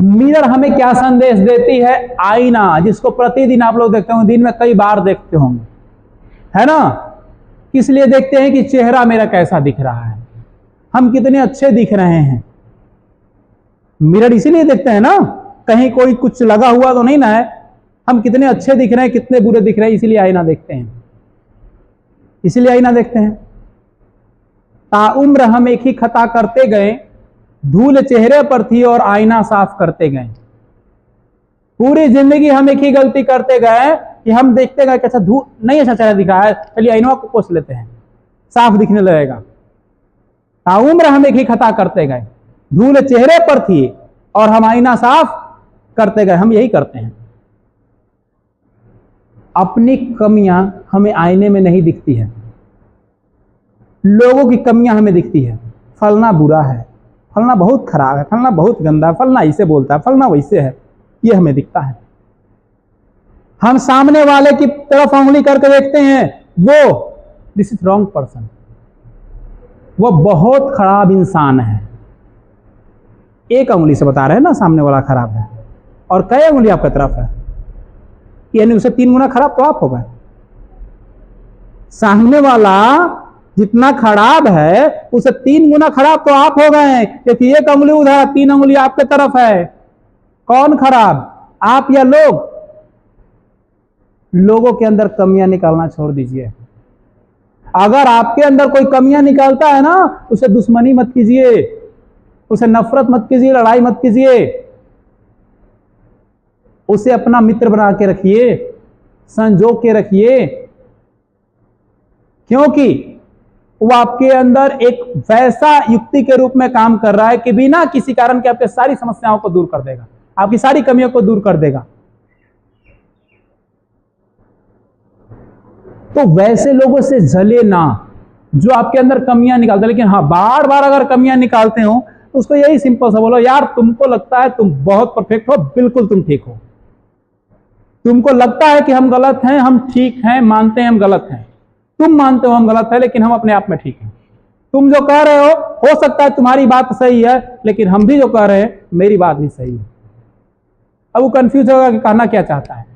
Mirror हमें क्या संदेश देती है? आईना, जिसको प्रतिदिन आप लोग देखते होंगे, दिन में कई बार देखते होंगे, है ना? किस लिए देखते हैं? कि चेहरा मेरा कैसा दिख रहा है, हम कितने अच्छे दिख रहे हैं। मिरर इसीलिए देखते हैं ना, कहीं कोई कुछ लगा हुआ तो नहीं ना है, हम कितने अच्छे दिख रहे हैं, कितने बुरे दिख रहे हैं, इसीलिए आईना देखते हैं, इसीलिए आईना देखते हैं। ताउम्र हम एक ही खता करते गए, धूल चेहरे पर थी और आईना साफ करते गए। पूरी जिंदगी हम एक ही गलती करते गए कि हम देखते गए कि अच्छा धूल नहीं, अच्छा चेहरा दिख रहा है, चलिए आईना को पोंछ लेते हैं, साफ दिखने लगेगा। ताउम्र हम एक ही खता करते गए, धूल चेहरे पर थी और हम आईना साफ करते गए। हम यही करते हैं। अपनी कमियां हमें आईने में नहीं दिखती है, लोगों की कमियां हमें दिखती है। फलना बुरा है, फलना बहुत खराब है, फलना बहुत गंदा है, फलना ऐसे बोलता है, फलना वैसे है, ये हमें दिखता है। हम सामने वाले की तरफ उंगली करके देखते हैं, वो दिस इज रॉन्ग पर्सन, वो बहुत खराब इंसान है। एक उंगली से बता रहे हैं ना सामने वाला खराब है, और कई उंगली आपकी तरफ है, यानी उसे 3 गुना खराब तो आप हो गए। सामने वाला जितना खराब है उसे 3 गुना खराब तो आप हो गए, क्योंकि एक उंगली उधर, 3 उंगली आपके तरफ है। कौन खराब, आप या लोग? लोगों के अंदर कमियां निकालना छोड़ दीजिए। अगर आपके अंदर कोई कमियां निकालता है ना, उसे दुश्मनी मत कीजिए, उसे नफरत मत कीजिए, लड़ाई मत कीजिए, उसे अपना मित्र बना के रखिए, संजो के रखिए, क्योंकि वो आपके अंदर एक वैसा युक्ति के रूप में काम कर रहा है कि बिना किसी कारण के आपके सारी समस्याओं को दूर कर देगा, आपकी सारी कमियों को दूर कर देगा। तो वैसे लोगों से जले ना जो आपके अंदर कमियां निकालते हैं। लेकिन हाँ, बार बार अगर कमियां निकालते हो तो उसको यही सिंपल सा बोलो, यार तुमको लगता है तुम बहुत परफेक्ट हो, बिल्कुल तुम ठीक हो। तुमको लगता है कि हम गलत हैं, हम ठीक हैं, मानते हैं हम गलत हैं। तुम मानते हो हम गलत है, लेकिन हम अपने आप में ठीक हैं। तुम जो कह रहे हो सकता है तुम्हारी बात सही है, लेकिन हम भी जो कह रहे हैं मेरी बात भी सही है। अब वो कंफ्यूज होगा कि कहना क्या चाहता है।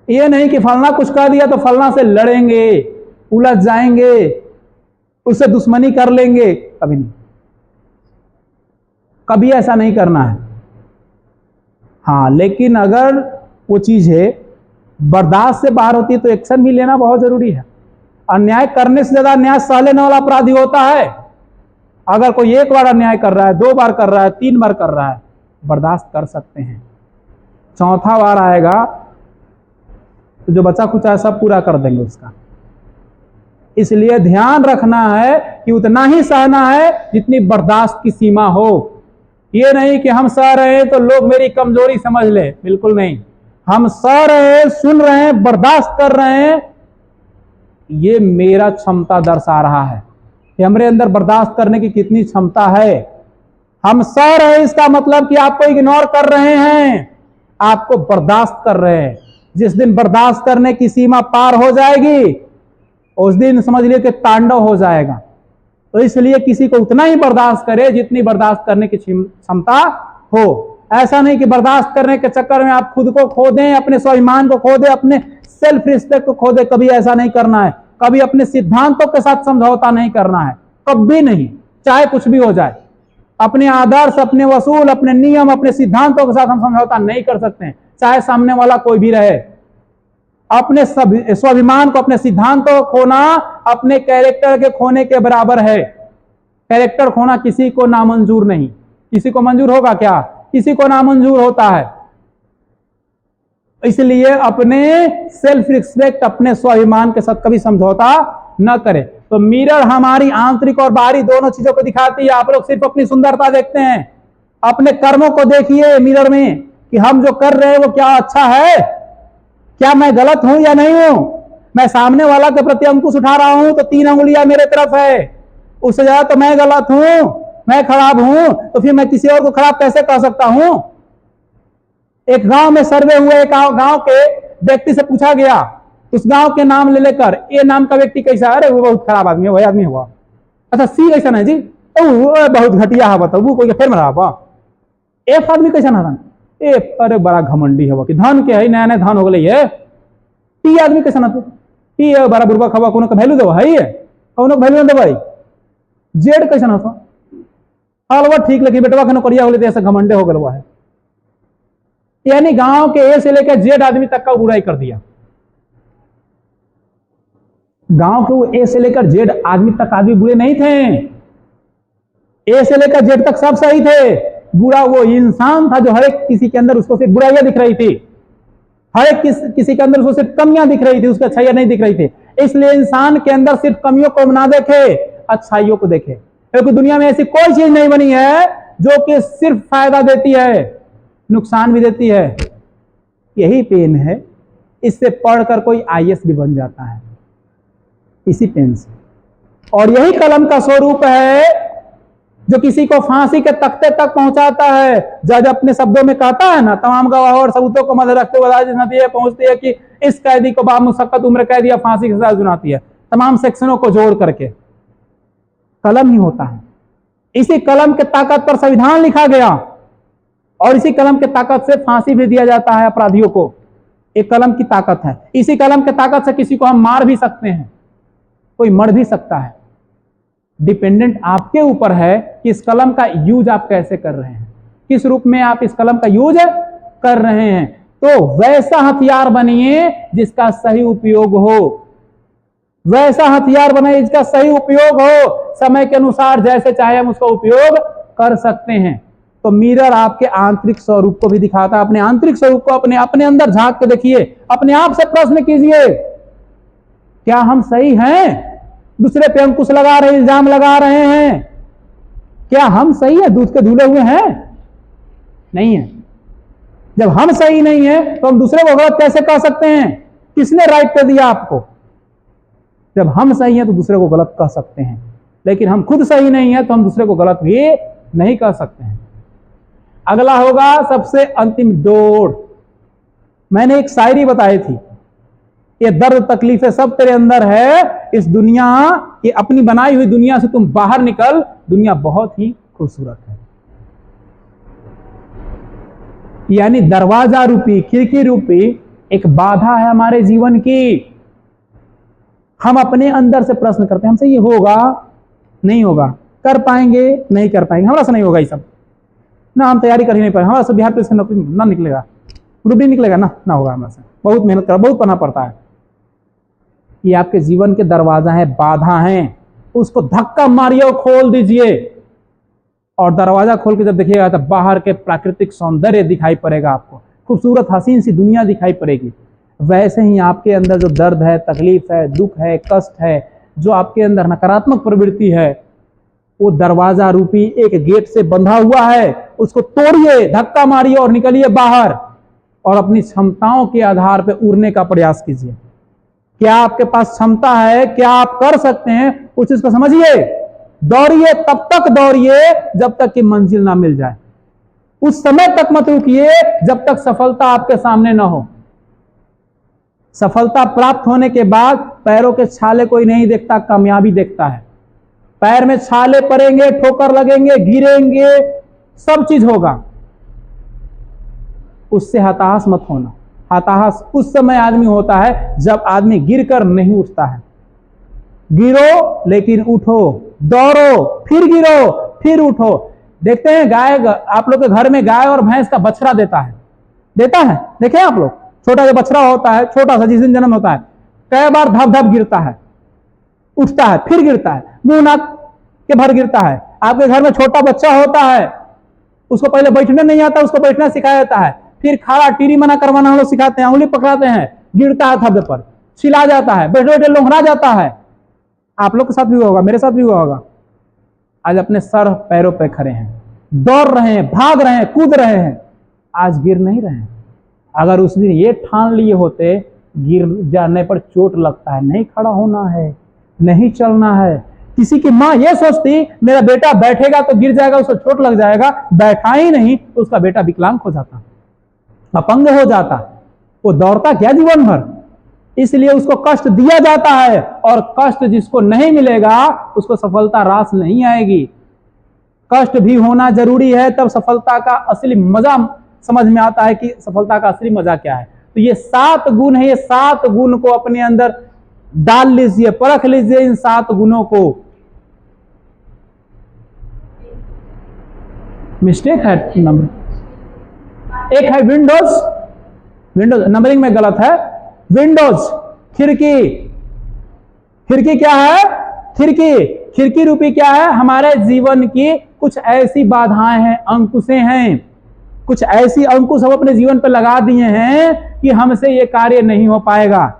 ये नहीं कि फलना कुछ कह दिया तो फलना से लड़ेंगे, उलझ जाएंगे, उससे दुश्मनी कर लेंगे, कभी नहीं, कभी ऐसा नहीं करना है। हाँ, लेकिन अगर वो चीज है बर्दाश्त से बाहर होती है तो एक्शन भी लेना बहुत जरूरी है। अन्याय करने से ज्यादा अन्याय सह लेने वाला अपराधी होता है। अगर कोई 1 बार अन्याय कर रहा है, 2 बार कर रहा है, 3 बार कर रहा है, बर्दाश्त कर सकते हैं। 4था बार आएगा तो जो बचा कुछ है सब पूरा कर देंगे उसका। इसलिए ध्यान रखना है कि उतना ही सहना है जितनी बर्दाश्त की सीमा हो। ये नहीं कि हम सह रहे हैं तो लोग मेरी कमजोरी समझ ले, बिल्कुल नहीं। हम सह रहे हैं, सुन रहे हैं, बर्दाश्त कर रहे हैं, ये मेरा क्षमता दर्शा रहा है कि हमारे अंदर बर्दाश्त करने की कितनी क्षमता है। हम सह रहे हैं इसका मतलब कि आपको इग्नोर कर रहे हैं, आपको बर्दाश्त कर रहे हैं। जिस दिन बर्दाश्त करने की सीमा पार हो जाएगी उस दिन समझ लिया कि तांडव हो जाएगा। तो इसलिए किसी को उतना ही बर्दाश्त करे जितनी बर्दाश्त करने की क्षमता हो। ऐसा नहीं कि बर्दाश्त करने के चक्कर में आप खुद को खो दें, अपने स्वाभिमान को खो दें, अपने सेल्फ रिस्पेक्ट को खो दें। कभी ऐसा नहीं करना है। कभी अपने सिद्धांतों के साथ समझौता नहीं करना है, कभी नहीं, चाहे कुछ भी हो जाए। अपने आदर्श, अपने वसूल, अपने नियम, अपने सिद्धांतों के साथ हम समझौता नहीं कर सकते हैं, चाहे सामने वाला कोई भी रहे। अपने स्वाभिमान को, अपने सिद्धांतों को खोना अपने कैरेक्टर के खोने के बराबर है। कैरेक्टर खोना किसी को नामंजूर नहीं। किसी को मंजूर होगा क्या? किसी को नामंजूर होता है। इसलिए अपने सेल्फ रिस्पेक्ट, अपने स्वाभिमान के साथ कभी समझौता न करें। तो मिरर हमारी आंतरिक और बाहरी दोनों चीजों को दिखाती है। आप लोग सिर्फ अपनी सुंदरता देखते हैं, अपने कर्मों को देखिए मिरर में कि हम जो कर रहे हैं वो क्या अच्छा है, क्या मैं गलत हूं या नहीं हूं। मैं सामने वाला के प्रति अंकुश उठा रहा हूं तो 3 उंगलियां मेरे तरफ है, उससे ज्यादा तो मैं गलत हूं, मैं खराब हूं, तो फिर मैं किसी और को खराब कैसे कह सकता हूं। एक गांव में सर्वे हुए, एक गांव के व्यक्ति से पूछा गया, उस गांव के नाम ले लेकर, ए नाम का व्यक्ति कैसा है? अरे वो बहुत खराब आदमी है, वही आदमी हुआ। अच्छा सी कैसा है जी? बहुत घटिया है, बताओ वो कोई फेर में रहा। एक आदमी कैसा ना था, ए अरे बड़ा घमंडी है वो कि धन के है, नया नया धन हो गई है। टी आदमी कैसा ना थे, टी है बड़ा बुरबा खवा, कोनो का वैल्यू देवा है, कोनो का वैल्यू ना देवाई। जेड कैसा ना था, हलवा ठीक लगी बेटवा कनो करिया हो लेते ऐसा घमंडे हो गलवा है। यानी गांव के ए से लेकर जेड आदमी तक का बुराई कर दिया। गांव के वो ए से लेकर जेड आदमी तक आदमी बुरे नहीं थे, ए से लेकर जेड तक सब सही थे। बुरा वो इंसान था जो हर एक किसी के अंदर उसको सिर्फ बुराइयां दिख रही थी, हर एक किसी के अंदर उसको सिर्फ कमियां दिख रही थी, उसकी अच्छाइयां नहीं दिख रही थी। इसलिए इंसान के अंदर सिर्फ कमियों को ना देखे, अच्छाइयों को देखे, क्योंकि दुनिया में ऐसी कोई चीज नहीं बनी है जो कि सिर्फ फायदा देती है, नुकसान भी देती है। यही पेन है, इससे पढ़कर कोई आईएएस भी बन जाता है, इसी पेन से। और यही कलम का स्वरूप है जो किसी को फांसी के तख्ते तक पहुंचाता है। जज अपने शब्दों में कहता है ना, तमाम गवाह और सबूतों को मदद रखते हुए अदालत नतीजे पहुंचती है कि इस कैदी को बामुशक्कत उम्र कैद या फांसी की सजा सुनाती है, तमाम सेक्शनों को जोड़ करके। कलम ही होता है, इसी कलम के ताकत पर संविधान लिखा गया और इसी कलम के ताकत से फांसी भी दिया जाता है अपराधियों को। एक कलम की ताकत है, इसी कलम के ताकत से किसी को हम मार भी सकते हैं, कोई मर भी सकता है। डिपेंडेंट आपके ऊपर है कि इस कलम का यूज आप कैसे कर रहे हैं, किस रूप में आप इस कलम का यूज कर रहे हैं। तो वैसा हथियार बनिए जिसका सही उपयोग हो, वैसा हथियार बने जिसका सही उपयोग हो। समय के अनुसार जैसे चाहे हम उसका उपयोग कर सकते हैं। तो मिरर आपके आंतरिक स्वरूप को भी दिखाता है। अपने आंतरिक स्वरूप को अपने अंदर झांक के देखिए, अपने आप से प्रश्न कीजिए, क्या हम सही हैं? दूसरे पे अंकुश लगा रहे, इल्जाम लगा रहे हैं, क्या हम सही है? दूध के धुले हुए हैं? नहीं है। जब हम सही नहीं है तो हम दूसरे को गलत कैसे कह सकते हैं? किसने राइट कर दिया आपको? जब हम सही हैं तो दूसरे को गलत कह सकते हैं, लेकिन हम खुद सही नहीं है तो हम दूसरे को गलत भी नहीं कह सकते हैं। अगला होगा सबसे अंतिम दौड़। मैंने एक शायरी बताई थी, ये दर्द तकलीफें सब तेरे अंदर है, इस दुनिया की अपनी बनाई हुई दुनिया से तुम बाहर निकल, दुनिया बहुत ही खूबसूरत है। यानी दरवाजा रूपी, खिड़की रूपी एक बाधा है हमारे जीवन की। हम अपने अंदर से प्रश्न करते हैं, हमसे ये होगा नहीं होगा, कर पाएंगे नहीं कर पाएंगे, हमारा से नहीं होगा ये सब ना, हम तैयारी कर ही नहीं पाए, हमारा से बिहार पुलिस का नौकरी ना निकलेगा, ग्रुप डी निकलेगा ना होगा हमारे से, बहुत मेहनत कर, बहुत पढ़ना पड़ता है। ये आपके जीवन के दरवाजा है, बाधा है, उसको धक्का मारिए और खोल दीजिए। और दरवाजा खोल के जब देखिएगा तो बाहर के प्राकृतिक सौंदर्य दिखाई पड़ेगा, आपको खूबसूरत हसीन सी दुनिया दिखाई पड़ेगी। वैसे ही आपके अंदर जो दर्द है, तकलीफ है, दुख है, कष्ट है, जो आपके अंदर नकारात्मक प्रवृत्ति है, वो दरवाजा रूपी एक गेट से बंधा हुआ है, उसको तोड़िए, धक्का मारिए और निकलिए बाहर और अपनी क्षमताओं के आधार पर उड़ने का प्रयास कीजिए। क्या आपके पास क्षमता है? क्या आप कर सकते हैं? उस चीज को समझिए, दौड़िए, तब तक दौड़िए जब तक कि मंजिल ना मिल जाए। उस समय तक मत रुकिए जब तक सफलता आपके सामने ना हो। सफलता प्राप्त होने के बाद पैरों के छाले कोई नहीं देखता, कामयाबी देखता है। पैर में छाले पड़ेंगे, ठोकर लगेंगे, गिरेंगे, सब चीज होगा, उससे हताश मत होना। हताश उस समय आदमी होता है जब आदमी गिरकर नहीं उठता है। गिरो लेकिन उठो, दौड़ो, फिर गिरो, फिर उठो। देखते हैं गाय, आप लोग के घर में गाय और भैंस का बछड़ा देता है देखें आप लोग, छोटा जो बछड़ा होता है, छोटा सा जिस दिन जन्म होता है, कई बार धप धप गिरता है, उठता है, फिर गिरता है, मुंह नाक के भर गिरता है। आपके घर में छोटा बच्चा होता है, उसको पहले बैठने नहीं आता, उसको बैठना सिखाया जाता है, फिर खाड़ा टीरी मना करवाना हम लोग सिखाते हैं, उंगली पकड़ाते हैं, गिरता है धब्बे पर, छिला जाता है, बैठे बैठे लोंघरा जाता है। आप लोग के साथ भी हुआ होगा, मेरे साथ भी हुआ होगा। आज अपने सर पैरों पे खड़े हैं, दौड़ रहे हैं, भाग रहे हैं, कूद रहे हैं, आज गिर नहीं रहे हैं। अगर उस दिन ये ठान लिए होते, गिर जाने पर चोट लगता है, नहीं खड़ा होना है, नहीं चलना है। किसी की माँ ये सोचती मेरा बेटा बैठेगा तो गिर जाएगा, उसको चोट लग जाएगा, बैठा ही नहीं तो उसका बेटा विकलांग हो जाता, अपंग हो जाता, वो दौड़ता क्या जीवन भर। इसलिए उसको कष्ट दिया जाता है, और कष्ट जिसको नहीं मिलेगा उसको सफलता रास नहीं आएगी। कष्ट भी होना जरूरी है, तब सफलता का असली मजा समझ में आता है कि सफलता का असली मजा क्या है। तो ये 7 गुण है, ये 7 गुण को अपने अंदर डाल लीजिए, परख लीजिए इन 7 गुणों को। मिस्टेक है नंबर एक है विंडोज, विंडोज नंबरिंग में गलत है। विंडोज खिड़की, खिड़की क्या है? खिड़की, खिड़की रूपी क्या है? हमारे जीवन की कुछ ऐसी बाधाएं हैं, अंकुशें हैं, कुछ ऐसी अंकुश हम अपने जीवन पर लगा दिए हैं कि हमसे ये कार्य नहीं हो पाएगा।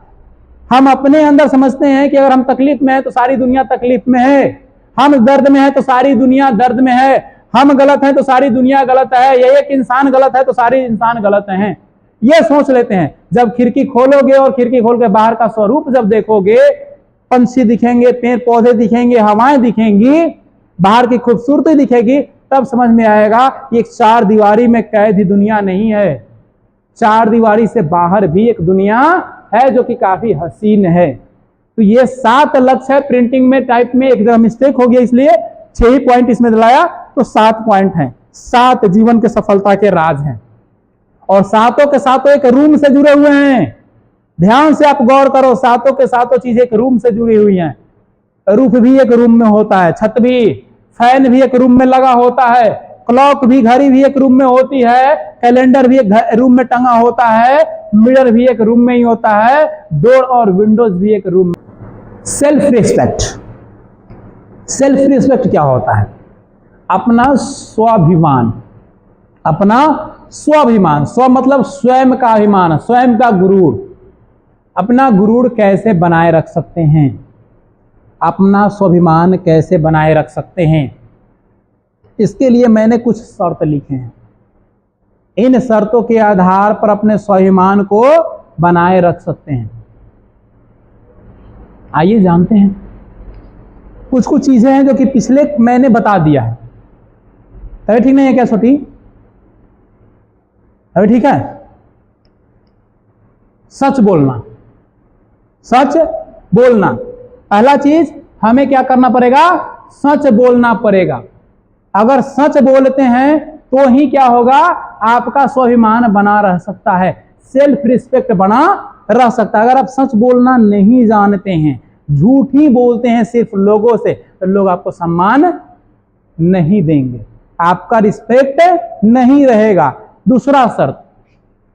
हम अपने अंदर समझते हैं कि अगर हम तकलीफ में हैं तो सारी दुनिया तकलीफ में है, हम दर्द में हैं तो सारी दुनिया दर्द में है, हम गलत हैं तो सारी दुनिया गलत है, ये एक इंसान गलत है तो सारे इंसान गलत हैं, ये सोच लेते हैं। जब खिड़की खोलोगे और खिड़की खोल के बाहर का स्वरूप जब देखोगे, पंछी दिखेंगे, पेड़ पौधे दिखेंगे, हवाएं दिखेंगी, बाहर की खूबसूरती दिखेगी, तब समझ में आएगा ये 4 दीवारी में कैद ही दुनिया नहीं है, 4 दीवारी से बाहर भी एक दुनिया है जो कि काफी हसीन है। तो ये 7 लक्ष्य है। प्रिंटिंग में टाइप में एक जगह मिस्टेक हो गया, इसलिए 6 ही पॉइंट इसमें दिलाया, तो 7 पॉइंट हैं, 7 जीवन के सफलता के राज हैं, और 7 के सातों एक रूम से जुड़े हुए हैं। ध्यान से आप गौर करो, 7 के सातों चीजें एक रूम से जुड़ी हुई हैं। रूफ भी एक रूम में होता है, छत भी, फैन भी एक रूम में लगा होता है, क्लॉक भी, घड़ी भी एक रूम में होती है, कैलेंडर भी एक रूम में टंगा होता है, मिरर भी एक रूम में ही होता है, डोर और विंडोज भी एक रूम में। सेल्फ रिस्पेक्ट, सेल्फ रिस्पेक्ट क्या होता है? अपना स्वाभिमान, अपना स्वाभिमान, स्व मतलब स्वयं का अभिमान, स्वयं का गुरूर। अपना गुरूर कैसे बनाए रख सकते हैं? अपना स्वाभिमान कैसे बनाए रख सकते हैं? इसके लिए मैंने कुछ शर्त लिखे हैं। इन शर्तों के आधार पर अपने स्वाभिमान को बनाए रख सकते हैं। आइए जानते हैं। कुछ कुछ चीजें हैं जो कि पिछले मैंने बता दिया है। अरे ठीक नहीं है क्या छोटी? अरे ठीक है। सच बोलना, सच बोलना। पहला चीज हमें क्या करना पड़ेगा? सच बोलना पड़ेगा। अगर सच बोलते हैं तो ही क्या होगा? आपका स्वाभिमान बना रह सकता है, सेल्फ रिस्पेक्ट बना रह सकता है। अगर आप सच बोलना नहीं जानते हैं, झूठ ही बोलते हैं सिर्फ लोगों से, तो लोग आपको सम्मान नहीं देंगे, आपका रिस्पेक्ट नहीं रहेगा। दूसरा शर्त,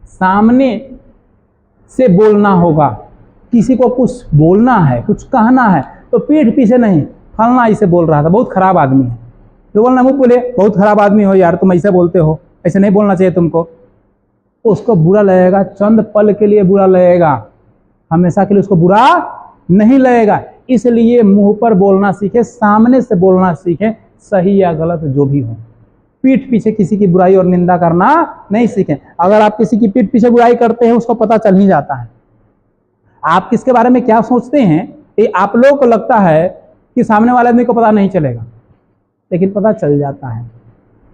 सामने से बोलना होगा। किसी को कुछ बोलना है, कुछ कहना है, तो पीठ पीछे नहीं, फलना ऐसे बोल रहा था, बहुत खराब आदमी है, तो बोलना मुंह बोले बहुत खराब आदमी हो यार, तुम ऐसे बोलते हो, ऐसे नहीं बोलना चाहिए तुमको। उसको बुरा लगेगा, चंद पल के लिए बुरा लगेगा, हमेशा के लिए उसको बुरा नहीं लगेगा। इसलिए मुंह पर बोलना सीखे, सामने से बोलना सीखे, सही या गलत जो भी हो। पीठ पीछे किसी की बुराई और निंदा करना नहीं सीखें। अगर आप किसी की पीठ पीछे बुराई करते हैं, उसको पता चल ही जाता है। आप किसके बारे में क्या सोचते हैं ये आप लोगों को लगता है कि सामने वाले आदमी को पता नहीं चलेगा, लेकिन पता चल जाता है,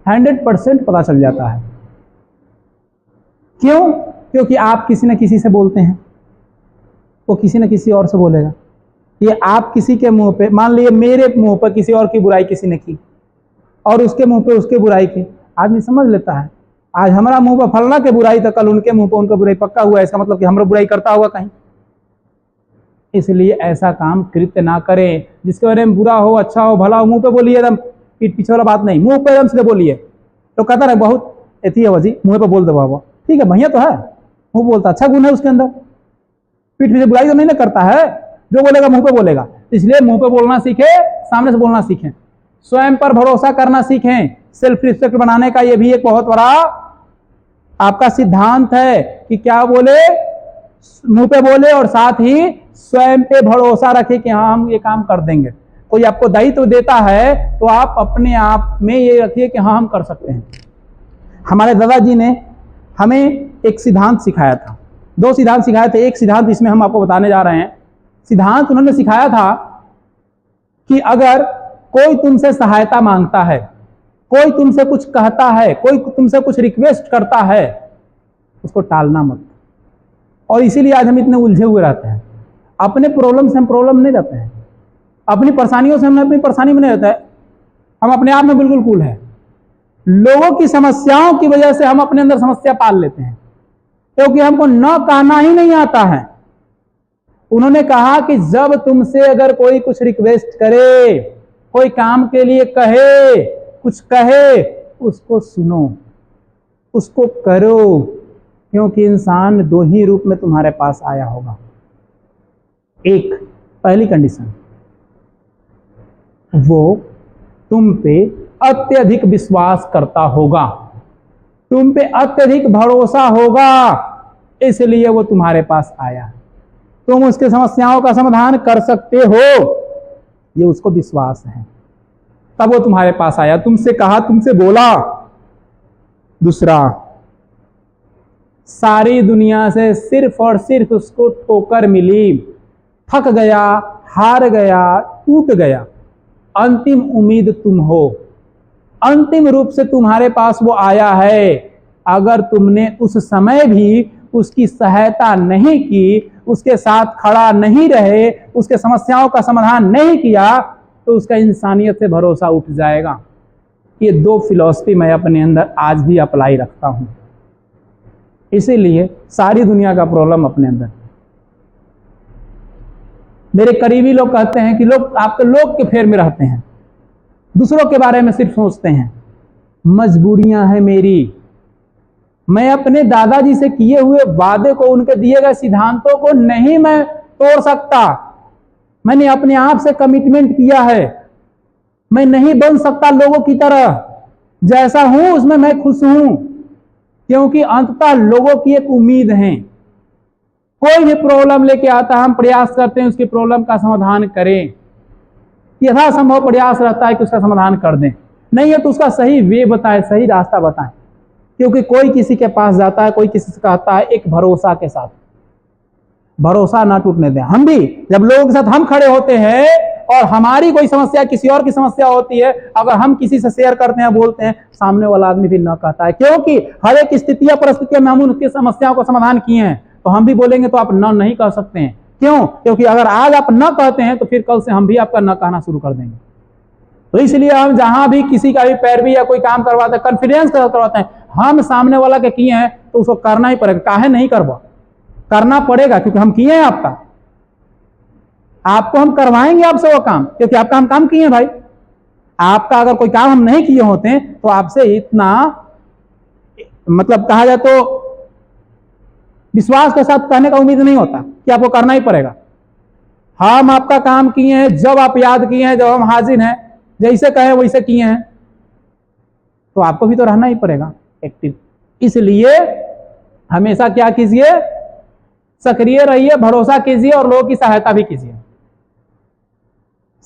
100% पता चल जाता है। क्यों? क्योंकि आप किसी न किसी से बोलते हैं, वो किसी न किसी और से बोलेगा। ये आप किसी के मुंह पे, मान लीजिए मेरे मुंह पर किसी और की बुराई किसी ने की, और उसके मुंह पे उसके बुराई की, आदमी समझ लेता है आज हमारा मुंह पर फलना के बुराई, तो कल उनके मुंह पर उनका बुराई पक्का हुआ है, इसका मतलब कि हमरा बुराई करता होगा कहीं। इसलिए ऐसा काम कृत्य ना करें। जिसके बारे में बुरा हो, अच्छा हो, भला हो, मुंह पे बोलिए, एकदम पीठ पीछे वाला बात नहीं, मुंह पे एकदम से बोलिए। तो कहता है बहुत एथी है वजी, मुंह पे बोल दो बाबा, ठीक है भैया तो है, मुंह बोलता, अच्छा गुण है उसके अंदर, पीठ पीछे बुराई तो नहीं ना करता है, जो बोलेगा मुंह पे बोलेगा। इसलिए मुंह पे बोलना सीखे, सामने से बोलना सीखें, स्वयं पर भरोसा करना सीखें। सेल्फ रिस्पेक्ट बनाने का ये भी एक बहुत बड़ा आपका सिद्धांत है कि क्या बोले, मुंह पे बोले और साथ ही स्वयं पे भरोसा रखे कि हाँ हम ये काम कर देंगे। कोई आपको दायित्व देता है तो आप अपने आप में ये रखिए कि हाँ हम कर सकते हैं। हमारे दादाजी ने हमें एक सिद्धांत सिखाया था, 2 सिद्धांत सिखाए थे। एक सिद्धांत इसमें हम आपको बताने जा रहे हैं। सिद्धांत उन्होंने सिखाया था कि अगर कोई तुमसे सहायता मांगता है, कोई तुमसे कुछ कहता है, कोई तुमसे कुछ रिक्वेस्ट करता है, उसको टालना मत। और इसीलिए आज हम इतने उलझे हुए रहते हैं। अपने प्रॉब्लम से हम प्रॉब्लम नहीं रहते हैं, अपनी परेशानियों से हम अपनी परेशानी में नहीं रहते हैं। हम अपने आप में बिल्कुल कूल है। लोगों की समस्याओं की वजह से हम अपने अंदर समस्या पाल लेते हैं, क्योंकि हमको न कहना ही नहीं आता है। उन्होंने कहा कि जब तुमसे अगर कोई कुछ रिक्वेस्ट करे, कोई काम के लिए कहे, कुछ कहे, उसको सुनो, उसको करो, क्योंकि इंसान दो ही रूप में तुम्हारे पास आया होगा। एक, पहली कंडीशन, वो तुम पे अत्यधिक विश्वास करता होगा, तुम पे अत्यधिक भरोसा होगा, इसलिए वो तुम्हारे पास आया। तुम उसके समस्याओं का समाधान कर सकते हो, ये उसको विश्वास है, तब वो तुम्हारे पास आया, तुमसे कहा, तुमसे बोला। दूसरा, सारी दुनिया से सिर्फ और सिर्फ उसको ठोकर मिली, थक गया, हार गया, टूट गया, अंतिम उम्मीद तुम हो, अंतिम रूप से तुम्हारे पास वो आया है। अगर तुमने उस समय भी उसकी सहायता नहीं की, उसके साथ खड़ा नहीं रहे, उसके समस्याओं का समाधान नहीं किया, तो उसका इंसानियत से भरोसा उठ जाएगा। ये दो फिलॉसफी मैं अपने अंदर आज भी अप्लाई रखता हूं, इसीलिए सारी दुनिया का प्रॉब्लम अपने अंदर। मेरे करीबी लोग कहते हैं कि लोग, आप तो लोग के फेर में रहते हैं, दूसरों के बारे में सिर्फ सोचते हैं। मजबूरियां हैं मेरी, मैं अपने दादाजी से किए हुए वादे को, उनके दिए गए सिद्धांतों को नहीं मैं तोड़ सकता। मैंने अपने आप से कमिटमेंट किया है, मैं नहीं बन सकता लोगों की तरह, जैसा हूं उसमें मैं खुश हूं, क्योंकि अंततः लोगों की एक उम्मीद है। कोई भी प्रॉब्लम लेके आता, हम प्रयास करते हैं उसकी प्रॉब्लम का समाधान करें, यथासंभव प्रयास रहता है कि उसका समाधान कर दें, नहीं है तो उसका सही वे बताएं, सही रास्ता बताएं। क्योंकि कोई किसी के पास जाता है, कोई किसी से कहता है एक भरोसा के साथ, भरोसा ना टूटने दें। हम भी जब लोगों के साथ हम खड़े होते हैं और हमारी कोई समस्या, किसी और की समस्या होती है, अगर हम किसी से शेयर करते हैं, बोलते हैं, सामने वाला आदमी भी ना कहता है, क्योंकि हर एक स्थितियां परिस्थितियों में हम उनकी समस्याओं को समाधान किए हैं, तो हम भी बोलेंगे तो आप न नहीं कह सकते हैं। क्यों? क्योंकि अगर आज आप न कहते हैं तो फिर कल से हम भी आपका न कहना शुरू कर देंगे। तो इसलिए हम जहां भी किसी का भी पैरवी या कोई काम करवाते हैं, कॉन्फिडेंस करवाते हैं, हम सामने वाला के किए हैं तो उसको करना ही पड़ेगा। काहे नहीं करवा, करना पड़ेगा, क्योंकि हम किए हैं आपका, आपको हम करवाएंगे आपसे वो काम, क्योंकि आपका हम काम किए हैं भाई। आपका अगर कोई काम हम नहीं किए होते तो आपसे इतना, मतलब कहा जाए तो विश्वास के साथ कहने का उम्मीद नहीं होता कि आपको करना ही पड़ेगा। हम आपका काम किए हैं, जब आप याद किए हैं, जब हम हाजिर हैं, जैसे कहे वैसे किए हैं, तो आपको भी तो रहना ही पड़ेगा एक्टिव। इसलिए हमेशा क्या कीजिए, सक्रिय रहिए, भरोसा कीजिए और लोगों की सहायता भी कीजिए।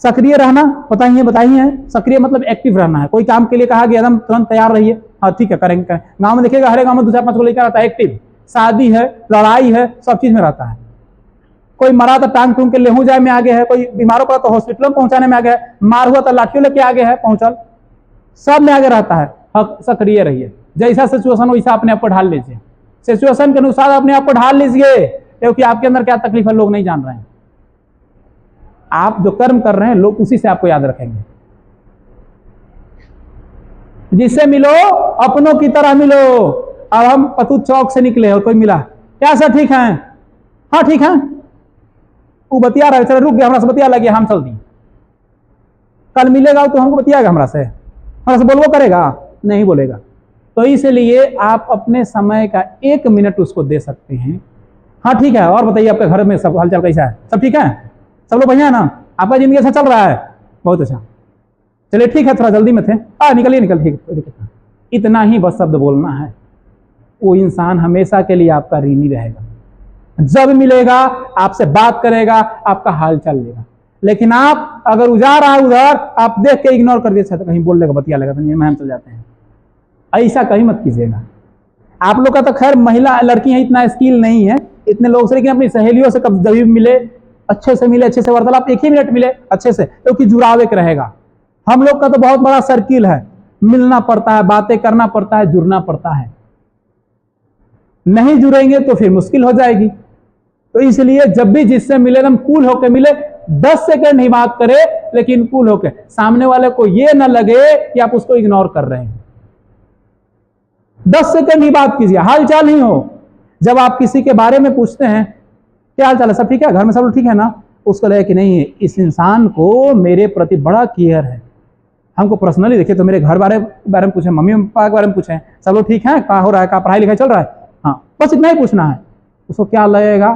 सक्रिय रहना बताइए, सक्रिय मतलब एक्टिव रहना है। कोई काम के लिए कहा गया एकदम तुरंत तैयार रहिए, हाँ ठीक है करेंगे। गांव में देखिएगा, हर गांव में 2-4-5 को लेकर रहता है एक्टिव, शादी है, लड़ाई है, सब चीज में रहता है। कोई मरा तो टांग टूंग के लेहू जाए में आगे है, कोई बीमारों पड़ा तो हॉस्पिटलों में पहुंचाने में आगे है, मार हुआ तो लाठियों लेके आगे है पहुंचल, सब में आगे रहता है। सक्रिय रहिए, जैसा सिचुएशन वैसा अपने आप को ढाल लीजिए, सिचुएशन के अनुसार अपने आप को ढाल लीजिए, क्योंकि आपके अंदर क्या तकलीफ है लोग नहीं जान रहे हैं। आप जो कर्म कर रहे हैं लोग उसी से आपको याद रखेंगे। जिससे मिलो अपनों की तरह मिलो। अब हम पतू चौक से निकले और कोई मिला, क्या सर ठीक है? हाँ ठीक है। वो बतिया रहा है, चलो रुक गया, हमारा से बतिया लगे, हम चल दी। कल मिलेगा तो हमको बतियाएगा, हमारा से बोलबो करेगा? नहीं बोलेगा। तो इसलिए आप अपने समय का 1 मिनट उसको दे सकते हैं। हाँ ठीक है, और बताइए आपके घर में सब हालचाल कैसा है? सब ठीक है, सब लोग बढ़िया है ना? आपका जिंदगी अच्छा चल रहा है? बहुत अच्छा, चलिए ठीक है, थोड़ा जल्दी में थे, निकलिए ठीक है। इतना ही बस शब्द बोलना है, वो इंसान हमेशा के लिए आपका ऋणी रहेगा। जब मिलेगा आपसे बात करेगा, आपका हाल चाल लेगा। लेकिन आप अगर उजा रहा उधर, आप देख के इग्नोर कर दिए, तो कहीं बोल लेगा, बतिया लेगा, तो हम चल जाते हैं। ऐसा कहीं मत कीजिएगा। आप लोग का तो खैर महिला लड़की है, इतना स्किल नहीं है इतने लोग से, लेकिन अपनी सहेलियों से कब जब मिले, अच्छे से मिले, अच्छे से वार्तालाप, 1 ही मिनट मिले अच्छे से, क्योंकि जुड़ाव एक रहेगा। हम लोग का तो बहुत बड़ा सर्किल है, मिलना पड़ता है, बातें करना पड़ता है, जुड़ना पड़ता है। नहीं जुड़ेंगे तो फिर मुश्किल हो जाएगी। तो इसलिए जब भी जिससे मिले एकदम कूल होकर मिले, 10 सेकंड ही बात करे, लेकिन कूल होके, सामने वाले को ये ना लगे कि आप उसको इग्नोर कर रहे हैं। 10 सेकंड ही बात कीजिए, हालचाल ही हो। जब आप किसी के बारे में पूछते हैं क्या हाल चाल है, सब ठीक है, घर में सब लोग ठीक है ना, उसको लगे कि नहीं इस इंसान को मेरे प्रति बड़ा केयर है। हमको पर्सनली देखे तो मेरे घर बारे में पूछे, मम्मी पापा के बारे में पूछे, सब लोग ठीक है, क्या हो रहा है, क्या पढ़ाई लिखाई चल रहा है, हाँ बस इतना ही पूछना है। उसको क्या लगेगा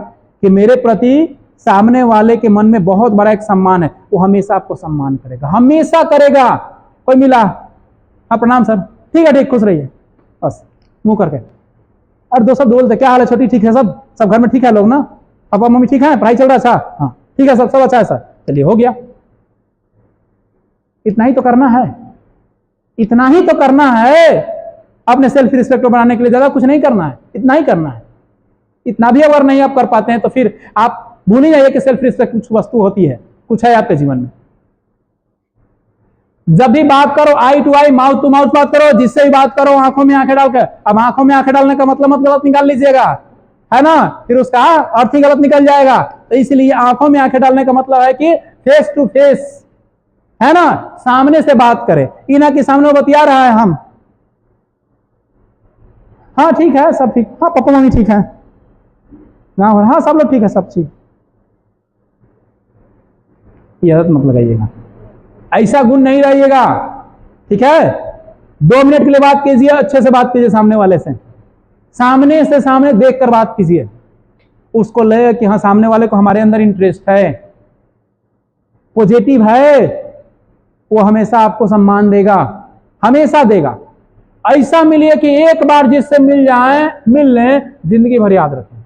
कि मेरे प्रति सामने वाले के मन में बहुत बड़ा एक सम्मान है, वो हमेशा आपको सम्मान करेगा, हमेशा करेगा। कोई मिला, हाँ प्रणाम सर, ठीक है, ठीक, खुश रहिए, बस मुंह करके। और दो सब बोलते क्या हाल है छोटी, ठीक है, सब घर में ठीक है लोग ना, पापा मम्मी ठीक है, पढ़ाई चल रहा है, अच्छा हाँ ठीक है, सब अच्छा है सर, चलिए हो गया। इतना ही तो करना है, इतना ही तो करना है। अपने सेल्फ रिस्पेक्ट को बनाने के लिए ज्यादा कुछ नहीं करना है, इतना ही करना है। इतना भी अगर नहीं आप कर पाते हैं तो फिर आप भूल ही जाइए कि सेल्फ रिस्पेक्ट कुछ वस्तु होती है, कुछ है आपके जीवन में। जब भी बात करो eye to eye, mouth to mouth बात करो, जिससे भी बात करो आंखों में आंखें डालकर। अब आंखों में आंखें डालने का मतलब मत गलत निकाल लीजिएगा, है ना, फिर उसका अर्थ ही गलत निकल जाएगा। तो इसलिए आंखों में आंखें डालने का मतलब है कि फेस टू फेस, है ना, सामने से बात करें, ये ना कि सामने बतिया रहा है हम, हाँ ठीक है सब ठीक, हाँ पापा मम्मी ठीक है, हाँ सब लोग ठीक है, सब ठीक। ये आदत मत लगाइएगा, ऐसा गुण नहीं रहिएगा, ठीक है। 2 मिनट के लिए बात कीजिए, अच्छे से बात कीजिए सामने वाले से, सामने से सामने देखकर बात कीजिए, उसको लगे कि हाँ सामने वाले को हमारे अंदर इंटरेस्ट है, पॉजिटिव है, वो हमेशा आपको सम्मान देगा, हमेशा देगा। ऐसा मिलिए कि एक बार जिससे मिल जाए, मिल लें, जिंदगी भर याद रखें,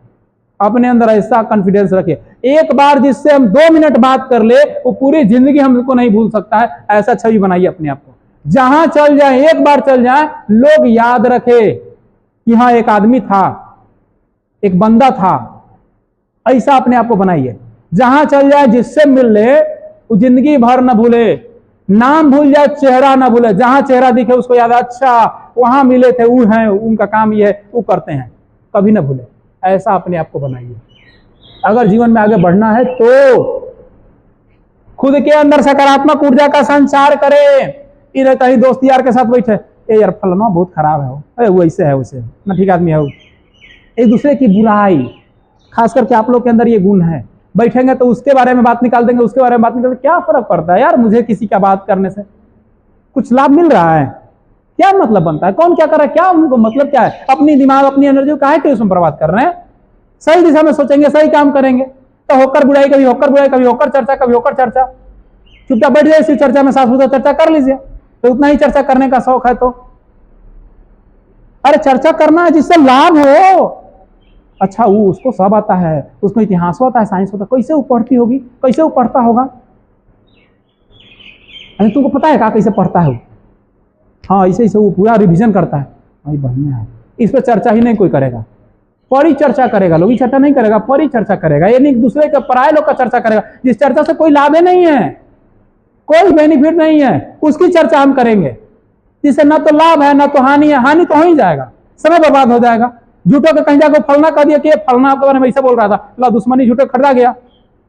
अपने अंदर ऐसा कॉन्फिडेंस रखिए, एक बार जिससे हम 2 मिनट बात कर ले वो पूरी जिंदगी हमको नहीं भूल सकता है, ऐसा छवि बनाइए अपने आप को। जहां चल जाए, एक बार चल जाए, लोग याद रखे कि हाँ एक आदमी था, एक बंदा था, ऐसा अपने आप को बनाइए। जहां चल जाए, जिससे मिल ले, वो जिंदगी भर न भूले, नाम भूल जाए, चेहरा ना भूले, जहां चेहरा दिखे उसको याद, अच्छा वहां मिले थे, वो हैं, उनका काम ये है, वो करते हैं, कभी ना भूले। ऐसा अपने आप को बनाइए। अगर जीवन में आगे बढ़ना है तो खुद के अंदर सकारात्मक ऊर्जा का संचार करें। इधर कहीं दोस्त यार के साथ बैठे, ए यार फलाना बहुत खराब है, वो ऐसे है, वैसे ना ठीक आदमी है वो, एक दूसरे की बुराई, खास करके आप लोग के अंदर ये गुण है, बैठेंगे तो उसके बारे में बात निकाल देंगे, उसके बारे में बात निकाल देंगे, क्या फर्क पड़ता है यार, मुझे किसी का बात करने से कुछ लाभ मिल रहा है, क्या मतलब बनता है, कौन क्या कर रहा है, क्या उनको मतलब क्या है, अपनी दिमाग अपनी एनर्जी काहे के उसमें बर्बाद कर रहे हैं। सही दिशा में सोचेंगे, सही काम करेंगे, तो होकर बुराई, कभी होकर बुराई, कभी होकर चर्चा, कभी होकर चर्चा, चुपचाप बैठ जाए, इसी चर्चा में साथ चर्चा कर लीजिए, तो उतना ही चर्चा करने का शौक है तो। अरे चर्चा करना है जिससे लाभ हो। अच्छा वो उसको सब आता है, उसको इतिहास आता है, साइंस होता है, कैसे वो पढ़ती होगी, कैसे वो पढ़ता होगा, अरे तुमको पता है क्या कैसे पढ़ता है वो, हाँ ऐसे ऐसे वो पूरा रिवीजन करता है, भाई बढ़िया है। इस पर चर्चा ही नहीं कोई करेगा, परिचर्चा करेगा, लोग चर्चा नहीं करेगा, परिचर्चा करेगा, यानी दूसरे के पराये लोग का चर्चा करेगा, जिस चर्चा से कोई लाभ नहीं है, कोई बेनिफिट नहीं है, उसकी चर्चा हम करेंगे, जिससे ना तो लाभ है ना तो हानि है, हानि तो हो ही जाएगा, समय बर्बाद हो जाएगा। झूठो के कहीं जाकर फलना कह दिया कि फलना आपके बारे में ऐसा बोल रहा था, ला दुश्मनी झूठो खरीदा गया,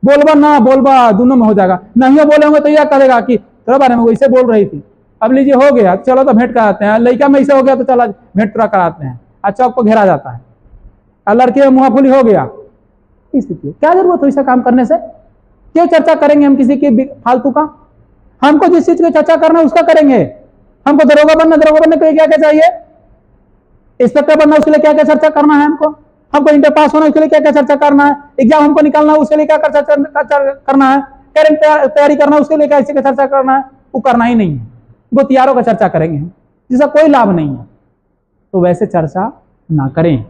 बोलबा ना बोलबा दोनों में हो जाएगा, नहीं बोले होंगे तो यह करेगा कि तेरे बारे में वैसे बोल रही थी, अब लीजिए हो गया, चलो तो भेंट कराते हैं, लड़का में ऐसा हो गया तो चला भेंट कराते हैं, चौक को घेरा जाता है, लड़के में मुंहाफुली हो गया, स्थिति क्या जरूरत है ऐसा काम करने से, क्यों चर्चा करेंगे हम किसी की फालतू का, हमको जिस चीज की चर्चा करना है उसका करेंगे। हमको दरोगा बनने के लिए क्या क्या चाहिए, इंस्पेक्टर बनना उसके लिए क्या क्या चर्चा करना है, हमको इंटर पास होना उसके लिए क्या क्या चर्चा करना है, एग्जाम हमको निकालना उसके लिए क्या करना है, तैयारी करना उसके लिए कैसे चर्चा करना है, वो करना ही नहीं है, वो तैयारों का चर्चा करेंगे जिसका कोई लाभ नहीं है, तो वैसे चर्चा ना करें।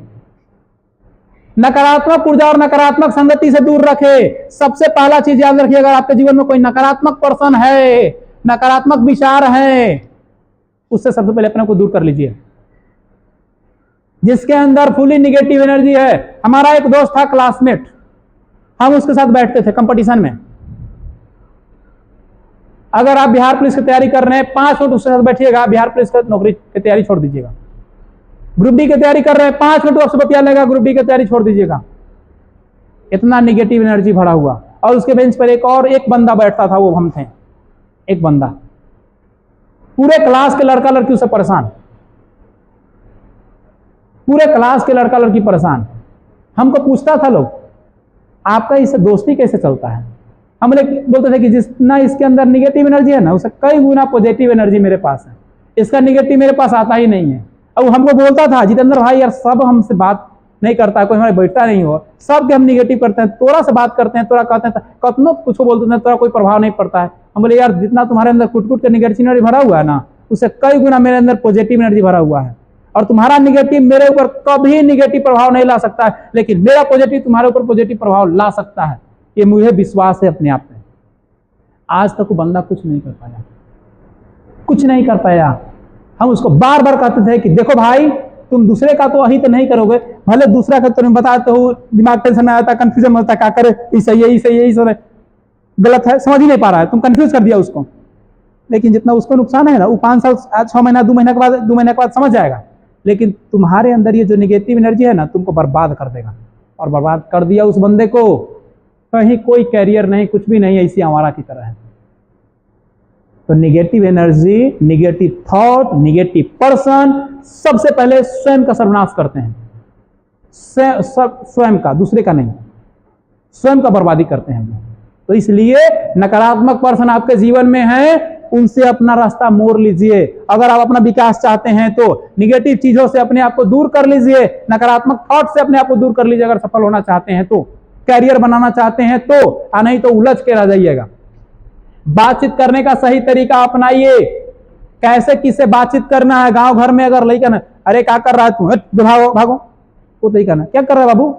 नकारात्मक ऊर्जा और नकारात्मक संगति से दूर रखे। सबसे पहला चीज याद रखिए, अगर आपके जीवन में कोई नकारात्मक पर्सन है, नकारात्मक विचार है, उससे सबसे पहले अपने को दूर कर लीजिए। जिसके अंदर फुली निगेटिव एनर्जी है, हमारा एक दोस्त था क्लासमेट, हम उसके साथ बैठते थे कंपटीशन में। अगर आप बिहार पुलिस की तैयारी कर रहे हैं, 5 मिनट उसके साथ बैठिएगा, बिहार पुलिस की नौकरी की तैयारी छोड़ दीजिएगा। ग्रुप डी की तैयारी कर रहे हैं, 5 मिनट आपसे बतिया लेगा, ग्रुप डी की तैयारी छोड़ दीजिएगा। इतना निगेटिव एनर्जी भरा हुआ, और उसके बेंच पर एक बंदा बैठता था, वो हम थे। एक बंदा, पूरे क्लास के लड़का लड़की उससे परेशान, पूरे क्लास के लड़का लड़की परेशान। हमको पूछता था लोग, आपका इससे दोस्ती कैसे चलता है? हम लोग बोलते थे कि जितना इसके अंदर निगेटिव एनर्जी है ना, उससे कई गुना पॉजिटिव एनर्जी मेरे पास है, इसका निगेटिव मेरे पास आता ही नहीं है। अब हमको बोलता था, जितेंद्र भाई यार सब हमसे बात नहीं करता, कोई हमारे बैठता नहीं हो, सब के हम निगेटिव करते हैं, तोरा से बात करते हैं, तोरा कहते हैं, कतनो कुछ बोलते हैं, तोरा कोई प्रभाव नहीं पड़ता है। हम बोले यार जितना तुम्हारे अंदर कुट के निगेटिव एनर्जी भरा हुआ है ना, उससे कई गुना मेरे अंदर पॉजिटिव एनर्जी भरा हुआ है, और तुम्हारा निगेटिव मेरे ऊपर कभी निगेटिव प्रभाव नहीं ला सकता है, लेकिन मेरा पॉजिटिव तुम्हारे ऊपर पॉजिटिव प्रभाव ला सकता है। ये मुझे विश्वास है अपने आप में। आज तक वो बंदा कुछ नहीं कर पाया, कुछ नहीं कर पाया। हम उसको बार बार कहते थे कि देखो भाई, तुम दूसरे का तो अहित नहीं करोगे, भले दूसरा का तुम बताते हो, दिमाग टेंशन में आता, कंफ्यूजन में होता, क्या करे, यही सही गलत है, समझ ही नहीं पा रहा है, तुम कंफ्यूज कर दिया उसको। लेकिन जितना उसको नुकसान है ना, वो 5 साल 6 महीना 2 महीने के बाद समझ जाएगा। लेकिन तुम्हारे अंदर ये जो निगेटिव एनर्जी है ना, तुमको बर्बाद कर देगा, और बर्बाद कर दिया उस बंदे को, कहीं कोई कैरियर नहीं, कुछ भी नहीं, ऐसी आवारा की तरह है। तो negative energy, negative thought, negative person सबसे पहले स्वयं का सर्वनाश करते हैं, स्वयं का, दूसरे का नहीं, स्वयं का बर्बादी करते हैं। तो इसलिए नकारात्मक पर्सन आपके जीवन में है, उनसे अपना रास्ता मोड़ लीजिए। अगर आप अपना विकास चाहते हैं तो निगेटिव चीजों से अपने आप को दूर कर लीजिए, नकारात्मक थॉट से अपने आप को दूर कर लीजिए। अगर सफल होना चाहते हैं तो, कैरियर बनाना चाहते हैं तो, नहीं तो उलझ के रह जाइएगा। बातचीत करने का सही तरीका अपनाइए। कैसे किससे बातचीत करना है? गांव घर में अगर लड़का ना, अरे क्या कर रहा है तू, भागो भागो, वो तरीका ना, क्या कर रहा है बाबू,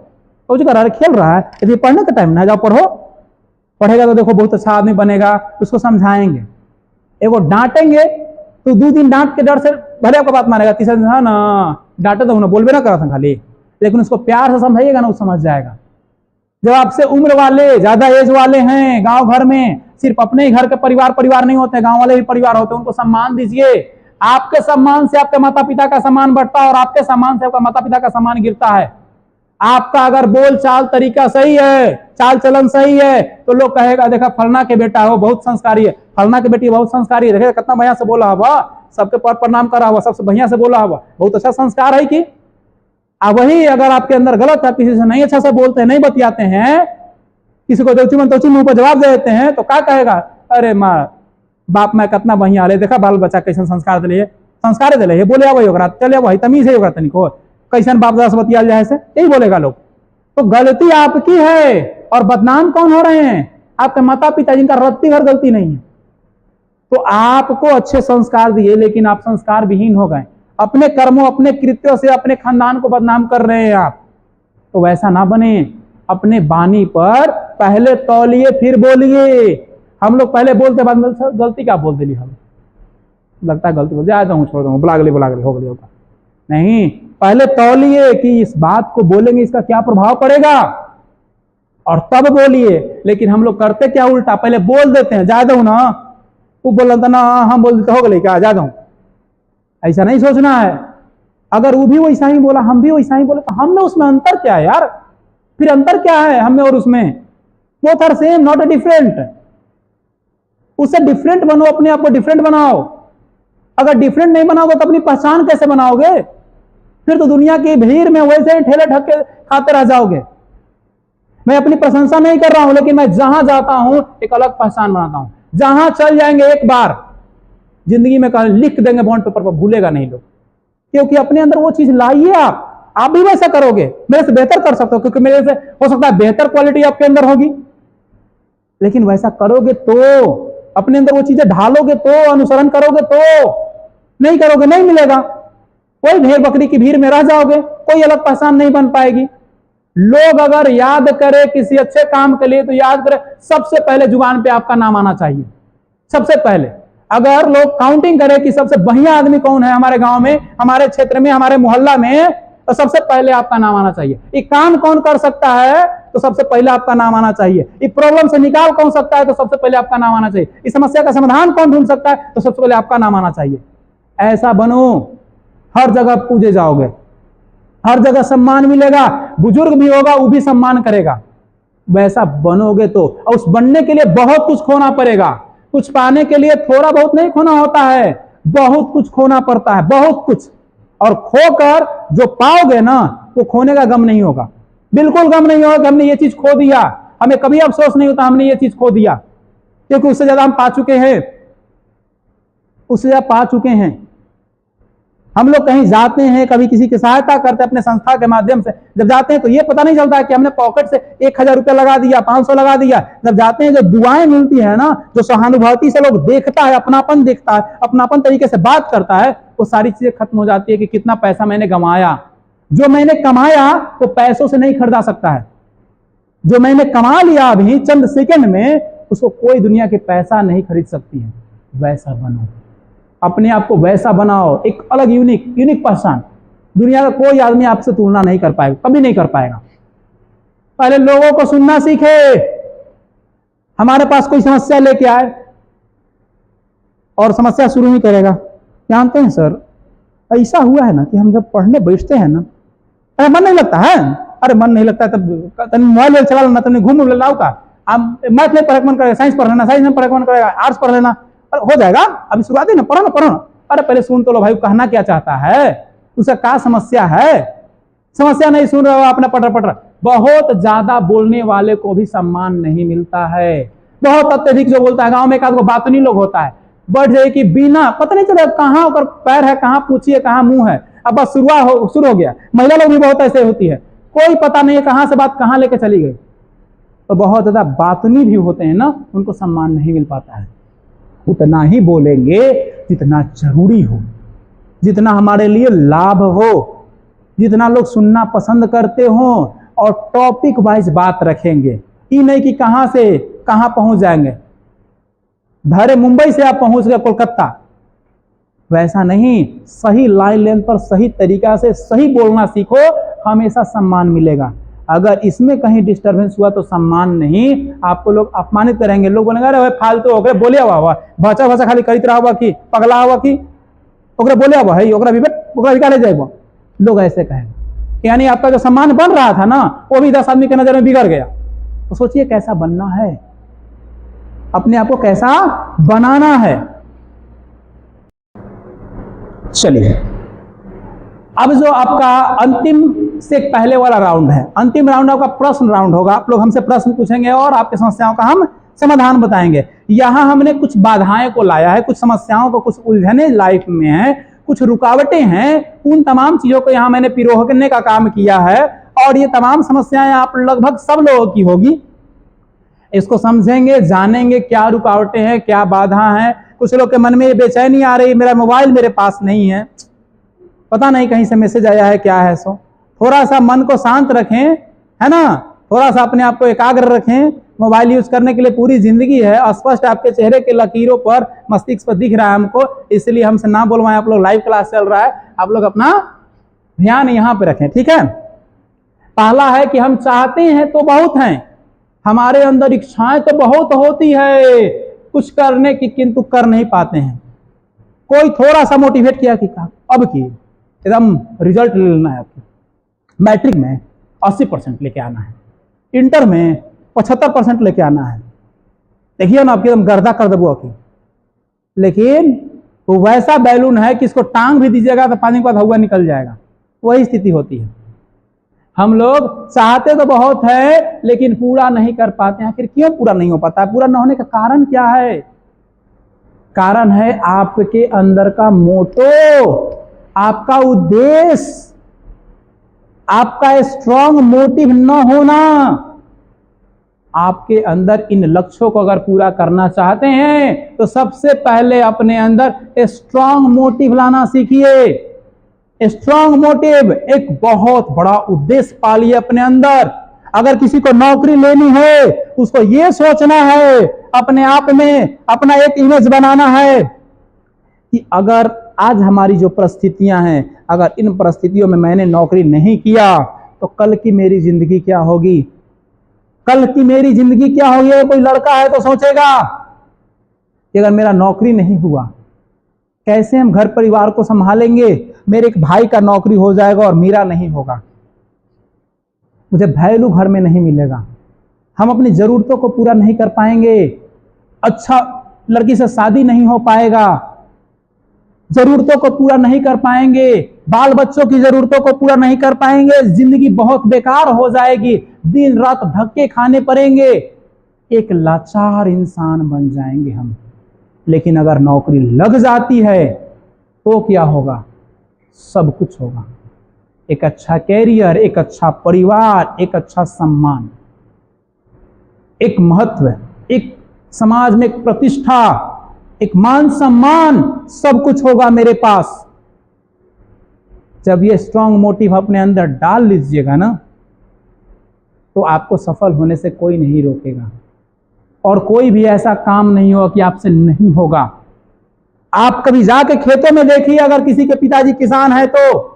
कुछ कर रहा है, खेल रहा है, यदि पढ़ने का टाइम ना, जाओ पढ़ो, पढ़ेगा तो देखो बहुत अच्छा आदमी बनेगा। उसको समझाएंगे, एगो डांटेंगे तो 2 दिन डांट के डर से भले आपको बात मानेगा, तीसरा दिन ना डांटे तो बोलबे ना करा था खाली, लेकिन उसको प्यार से समझाइएगा ना, वो समझ जाएगा। जब आपसे उम्र वाले, ज्यादा एज वाले हैं गांव घर में, सिर्फ अपने ही घर के परिवार नहीं होते, गांव वाले भी परिवार होते हैं, उनको सम्मान दीजिए। आपके सम्मान से आपके माता पिता का सम्मान बढ़ता है, और आपके सम्मान से आपका माता पिता का सम्मान गिरता है। आपका अगर बोल चाल तरीका सही है, चाल चलन सही है, तो लोग कहेगा देखा फलना के बेटा हो, बहुत संस्कारी है, फलना के बेटी बहुत संस्कारी है, देखा कितना बढ़िया से बोला हुआ, सबके पर प्रणाम करा हुआ, सबसे बढ़िया से बोला हुआ, बहुत अच्छा संस्कार है। कि वही अगर आपके अंदर गलत है, किसी से नहीं अच्छा से बोलते हैं, नहीं बतियाते हैं, किसी को देवची मन तोची मुंह पर जवाब दे देते हैं, तो क्या कहेगा, अरे माँ बाप मैं कितना बढ़िया ले, देखा बाल बच्चा कैसे संस्कार दिले, संस्कार दिले, बोले वही होगा, चले वही तमीज है होगा, तनिको कैसन बाप दादा से बतिया जाए से, यही बोलेगा लोग। तो गलती आपकी है, और बदनाम कौन हो रहे हैं? आपके माता पिता, जिनका रत्ती भर गलती नहीं है। तो आपको अच्छे संस्कार दिए, लेकिन आप संस्कार विहीन हो गए, अपने कर्मों, अपने कृत्यों से अपने खानदान को बदनाम कर रहे हैं आप। तो वैसा ना बने, अपने बानी पर पहले तौलिए फिर बोलिए। हम लोग पहले बोलते बाद में गलती क्या बोल दिली, हम लगता है गलती बोल जाता हूँ, छोड़ दूंगा, बुला गली हो गई होगा, नहीं, पहले तौलिए कि इस बात को बोलेंगे इसका क्या प्रभाव पड़ेगा, और तब बोलिए। लेकिन हम लोग करते क्या उल्टा, पहले बोल देते हैं, जा दो ना, तू बोल रहा था ना, हम बोल देते, हो गए क्या, जा दो। ऐसा नहीं सोचना है। अगर वो भी वैसा ही बोला, हम भी वैसा ही बोले, तो हम में उसमें अंतर क्या है यार? फिर अंतर क्या है हम में और उसमें? Both are same, not a different. उससे डिफरेंट बनो, अपने आप को डिफरेंट बनाओ। अगर डिफरेंट नहीं बनाओगे तो अपनी पहचान कैसे बनाओगे? फिर तो दुनिया की भीड़ में वैसे ही ठेले ठक्के खाते रह जाओगे। मैं अपनी प्रशंसा नहीं कर रहा हूं, लेकिन मैं जहां जाता हूं एक अलग पहचान बनाता हूं। जहां चल जाएंगे एक बार जिंदगी में लिख देंगे बॉन्ड पेपर पर, भूलेगा नहीं लोग, क्योंकि अपने अंदर वो चीज लाइए। आप भी वैसा करोगे, मेरे से बेहतर कर सकते हो, क्योंकि मेरे से हो सकता है बेहतर क्वालिटी आपके अंदर होगी, लेकिन वैसा करोगे तो, अपने अंदर वो चीजें ढालोगे तो, अनुसरण करोगे तो, नहीं करोगे नहीं मिलेगा। कोई भेड़ बकरी की भीड़ में रह जाओगे, कोई अलग पहचान नहीं बन पाएगी। लोग अगर याद करे किसी अच्छे काम के लिए, तो याद करे सबसे पहले जुबान पे आपका नाम आना चाहिए। सबसे पहले अगर लोग काउंटिंग करें कि सबसे बढ़िया आदमी कौन है हमारे गांव में, हमारे क्षेत्र में, हमारे मोहल्ला में, तो सबसे पहले आपका नाम आना चाहिए। ये काम कौन कर सकता है, तो सबसे पहले आपका नाम आना चाहिए। ये प्रॉब्लम से निकाल कौन सकता है, तो सबसे पहले आपका नाम आना चाहिए। इस समस्या का समाधान कौन ढूंढ सकता है, तो सबसे पहले आपका नाम आना चाहिए। ऐसा बनो, हर जगह पूजे जाओगे, हर जगह सम्मान मिलेगा। बुजुर्ग भी होगा वो भी सम्मान करेगा, वैसा बनोगे तो, और उस बनने के लिए बहुत कुछ खोना पड़ेगा। कुछ पाने के लिए थोड़ा बहुत नहीं खोना होता है, बहुत कुछ खोना पड़ता है, बहुत कुछ। और खोकर जो पाओगे ना, वो खोने का गम नहीं होगा, बिल्कुल गम नहीं होगा कि हमने ये चीज खो दिया। हमें कभी अफसोस नहीं होता हमने ये चीज खो दिया, क्योंकि उससे ज्यादा हम पा चुके हैं, उससे ज्यादा पा चुके हैं। हम लोग कहीं जाते हैं, कभी किसी की सहायता करते हैं अपने संस्था के माध्यम से, जब जाते हैं तो ये पता नहीं चलता है कि हमने पॉकेट से 1000 रुपया लगा दिया, 500 लगा दिया। जब जाते हैं, जो दुआएं मिलती है ना, जो सहानुभूति से लोग देखता है, अपनापन देखता है, अपनापन तरीके से बात करता है, वो सारी चीजें खत्म हो जाती है कि कितना पैसा मैंने गंवाया। जो मैंने कमाया वो पैसों से नहीं खरीदा सकता है, जो मैंने कमा लिया अभी चंद सेकंड में, उसको कोई दुनिया के पैसा नहीं खरीद सकती है। वैसा बनो, अपने आप को वैसा बनाओ, एक अलग यूनिक पहचान। दुनिया का कोई आदमी आपसे तुलना नहीं कर पाएगा, कभी नहीं कर पाएगा। पहले लोगों को सुनना सीखे। हमारे पास कोई समस्या लेके आए और समस्या शुरू ही करेगा, जानते हैं सर ऐसा हुआ है ना कि हम जब पढ़ने बैठते हैं ना, अरे मन नहीं लगता है, अरे मन नहीं लगता तब मोबाइल चला लेना, तुमने घूम लाओ का, आप मैथ में पढ़ मन करेगा, साइंस पढ़ लेना, साइंस में पढ़ मन करेगा, आर्ट्स पढ़ लेना, हो जाएगा। अभी शुरुआत है ना, पढ़ो ना। अरे पहले सुन तो लो भाई, कहना क्या चाहता है, उसका क्या समस्या है। समस्या नहीं सुन रहे हो, अपना पढ़ रहा। बहुत ज्यादा बोलने वाले को भी सम्मान नहीं मिलता है। बहुत अत्यधिक जो बोलता है, गांव में एक आध बात नहीं लोग होता है, बढ़ जाए कि बिना पता नहीं चले कहां ऊपर पैर है, कहां पूछी है, कहां मुंह है, अब बस शुरू हो गया। महिला लोग भी बहुत ऐसे होती है, कोई पता नहीं है कहां से बात कहां लेके चली गई। तो बहुत ज्यादा बातनी भी होते हैं ना, उनको सम्मान नहीं मिल पाता है। उतना ही बोलेंगे जितना जरूरी हो, जितना हमारे लिए लाभ हो, जितना लोग सुनना पसंद करते हो, और टॉपिक वाइज बात रखेंगे। ये नहीं कि कहां से कहां पहुंच जाएंगे, धरे मुंबई से आप पहुंच गए कोलकाता, वैसा नहीं। सही लाइन लेंथ पर सही तरीका से सही बोलना सीखो, हमेशा सम्मान मिलेगा। अगर इसमें कहीं डिस्टरबेंस हुआ तो सम्मान नहीं, आपको लोग अपमानित करेंगे। लोग बोलेंगे अरे फालतू ओकरे बोले हुआ भाषा भाषा खाली करित रहा हुआ कि पगला हुआ कि ओकरे बोले हुआ है, ओकरा निकाले जाएगा, लोग ऐसे कहेंगे। यानी आपका जो सम्मान बन रहा था ना, वो भी 10 आदमी के नजर में बिगड़ गया। तो सोचिए कैसा बनना है, अपने आप को कैसा बनाना है। चलिए, अब जो आपका अंतिम से पहले वाला राउंड है, अंतिम राउंड आपका प्रश्न राउंड होगा। आप लोग हमसे प्रश्न पूछेंगे और आपकी समस्याओं का हम समाधान बताएंगे। यहां हमने कुछ बाधाएं को लाया है, कुछ समस्याओं को, कुछ उलझने लाइफ में है, कुछ रुकावटें हैं, उन तमाम चीजों को यहां मैंने पिरोहने का काम किया है। और ये तमाम समस्याएं आप लगभग सब लोगों की होगी। इसको समझेंगे, जानेंगे क्या रुकावटें हैं, क्या बाधा है। कुछ लोग के मन में ये बेचैनी आ रही, मेरा मोबाइल मेरे पास नहीं है, पता नहीं कहीं से मैसेज आया है, क्या है। सो थोड़ा सा मन को शांत रखें, है ना, थोड़ा सा अपने आप को एकाग्र रखें। मोबाइल यूज करने के लिए पूरी जिंदगी है, स्पष्ट आपके चेहरे के लकीरों पर, मस्तिष्क पर दिख रहा है हमको, इसलिए हमसे ना बोलवाएं। आप लोग लाइव क्लास चल रहा है, आप लोग अपना ध्यान यहां पे रखें, ठीक है। पहला है कि हम चाहते हैं तो बहुत हैं, हमारे अंदर इच्छाएं तो बहुत होती है कुछ करने की, किंतु कर नहीं पाते हैं। कोई थोड़ा सा मोटिवेट किया कि अब की एकदम रिजल्ट लेना है, आपको मैट्रिक में 80% लेके आना है, इंटर में 75% लेके आना है, देखिए ना आपकी एकदम गर्दा कर दबो की। लेकिन वो वैसा बैलून है कि इसको टांग भी दीजिएगा तो पानी के बाद हवा निकल जाएगा, वही स्थिति होती है। हम लोग चाहते तो बहुत है लेकिन पूरा नहीं कर पाते हैं। आखिर क्यों पूरा नहीं हो पाता है? पूरा न होने का कारण क्या है? कारण है आपके अंदर का मोटो, आपका उद्देश्य, आपका स्ट्रॉन्ग मोटिव न होना। आपके अंदर इन लक्ष्यों को अगर पूरा करना चाहते हैं तो सबसे पहले अपने अंदर स्ट्रॉन्ग मोटिव लाना सीखिए। स्ट्रॉन्ग मोटिव, एक बहुत बड़ा उद्देश्य पालिए अपने अंदर। अगर किसी को नौकरी लेनी है, उसको यह सोचना है, अपने आप में अपना एक इमेज बनाना है कि अगर आज हमारी जो परिस्थितियां हैं, अगर इन परिस्थितियों में मैंने नौकरी नहीं किया तो कल की मेरी जिंदगी क्या होगी? कल की मेरी जिंदगी क्या होगी? कोई लड़का है तो सोचेगा कि अगर मेरा नौकरी नहीं हुआ कैसे हम घर परिवार को संभालेंगे, मेरे एक भाई का नौकरी हो जाएगा और मेरा नहीं होगा, मुझे वैल्यू घर में नहीं मिलेगा। हम अपनी जरूरतों को पूरा नहीं कर पाएंगे, अच्छा लड़की से शादी नहीं हो पाएगा, जरूरतों को पूरा नहीं कर पाएंगे, बाल बच्चों की जरूरतों को पूरा नहीं कर पाएंगे, जिंदगी बहुत बेकार हो जाएगी, दिन रात धक्के खाने पड़ेंगे, एक लाचार इंसान बन जाएंगे हम। लेकिन अगर नौकरी लग जाती है तो क्या होगा? सब कुछ होगा। एक अच्छा कैरियर, एक अच्छा परिवार, एक अच्छा सम्मान, एक महत्व, एक समाज में एक प्रतिष्ठा, एक मान सम्मान, सब कुछ होगा मेरे पास। जब ये स्ट्रांग मोटिव अपने अंदर डाल लीजिएगा ना, तो आपको सफल होने से कोई नहीं रोकेगा और कोई भी ऐसा काम नहीं होगा कि आपसे नहीं होगा। आप कभी जाके खेतों में देखिए, अगर किसी के पिताजी किसान है तो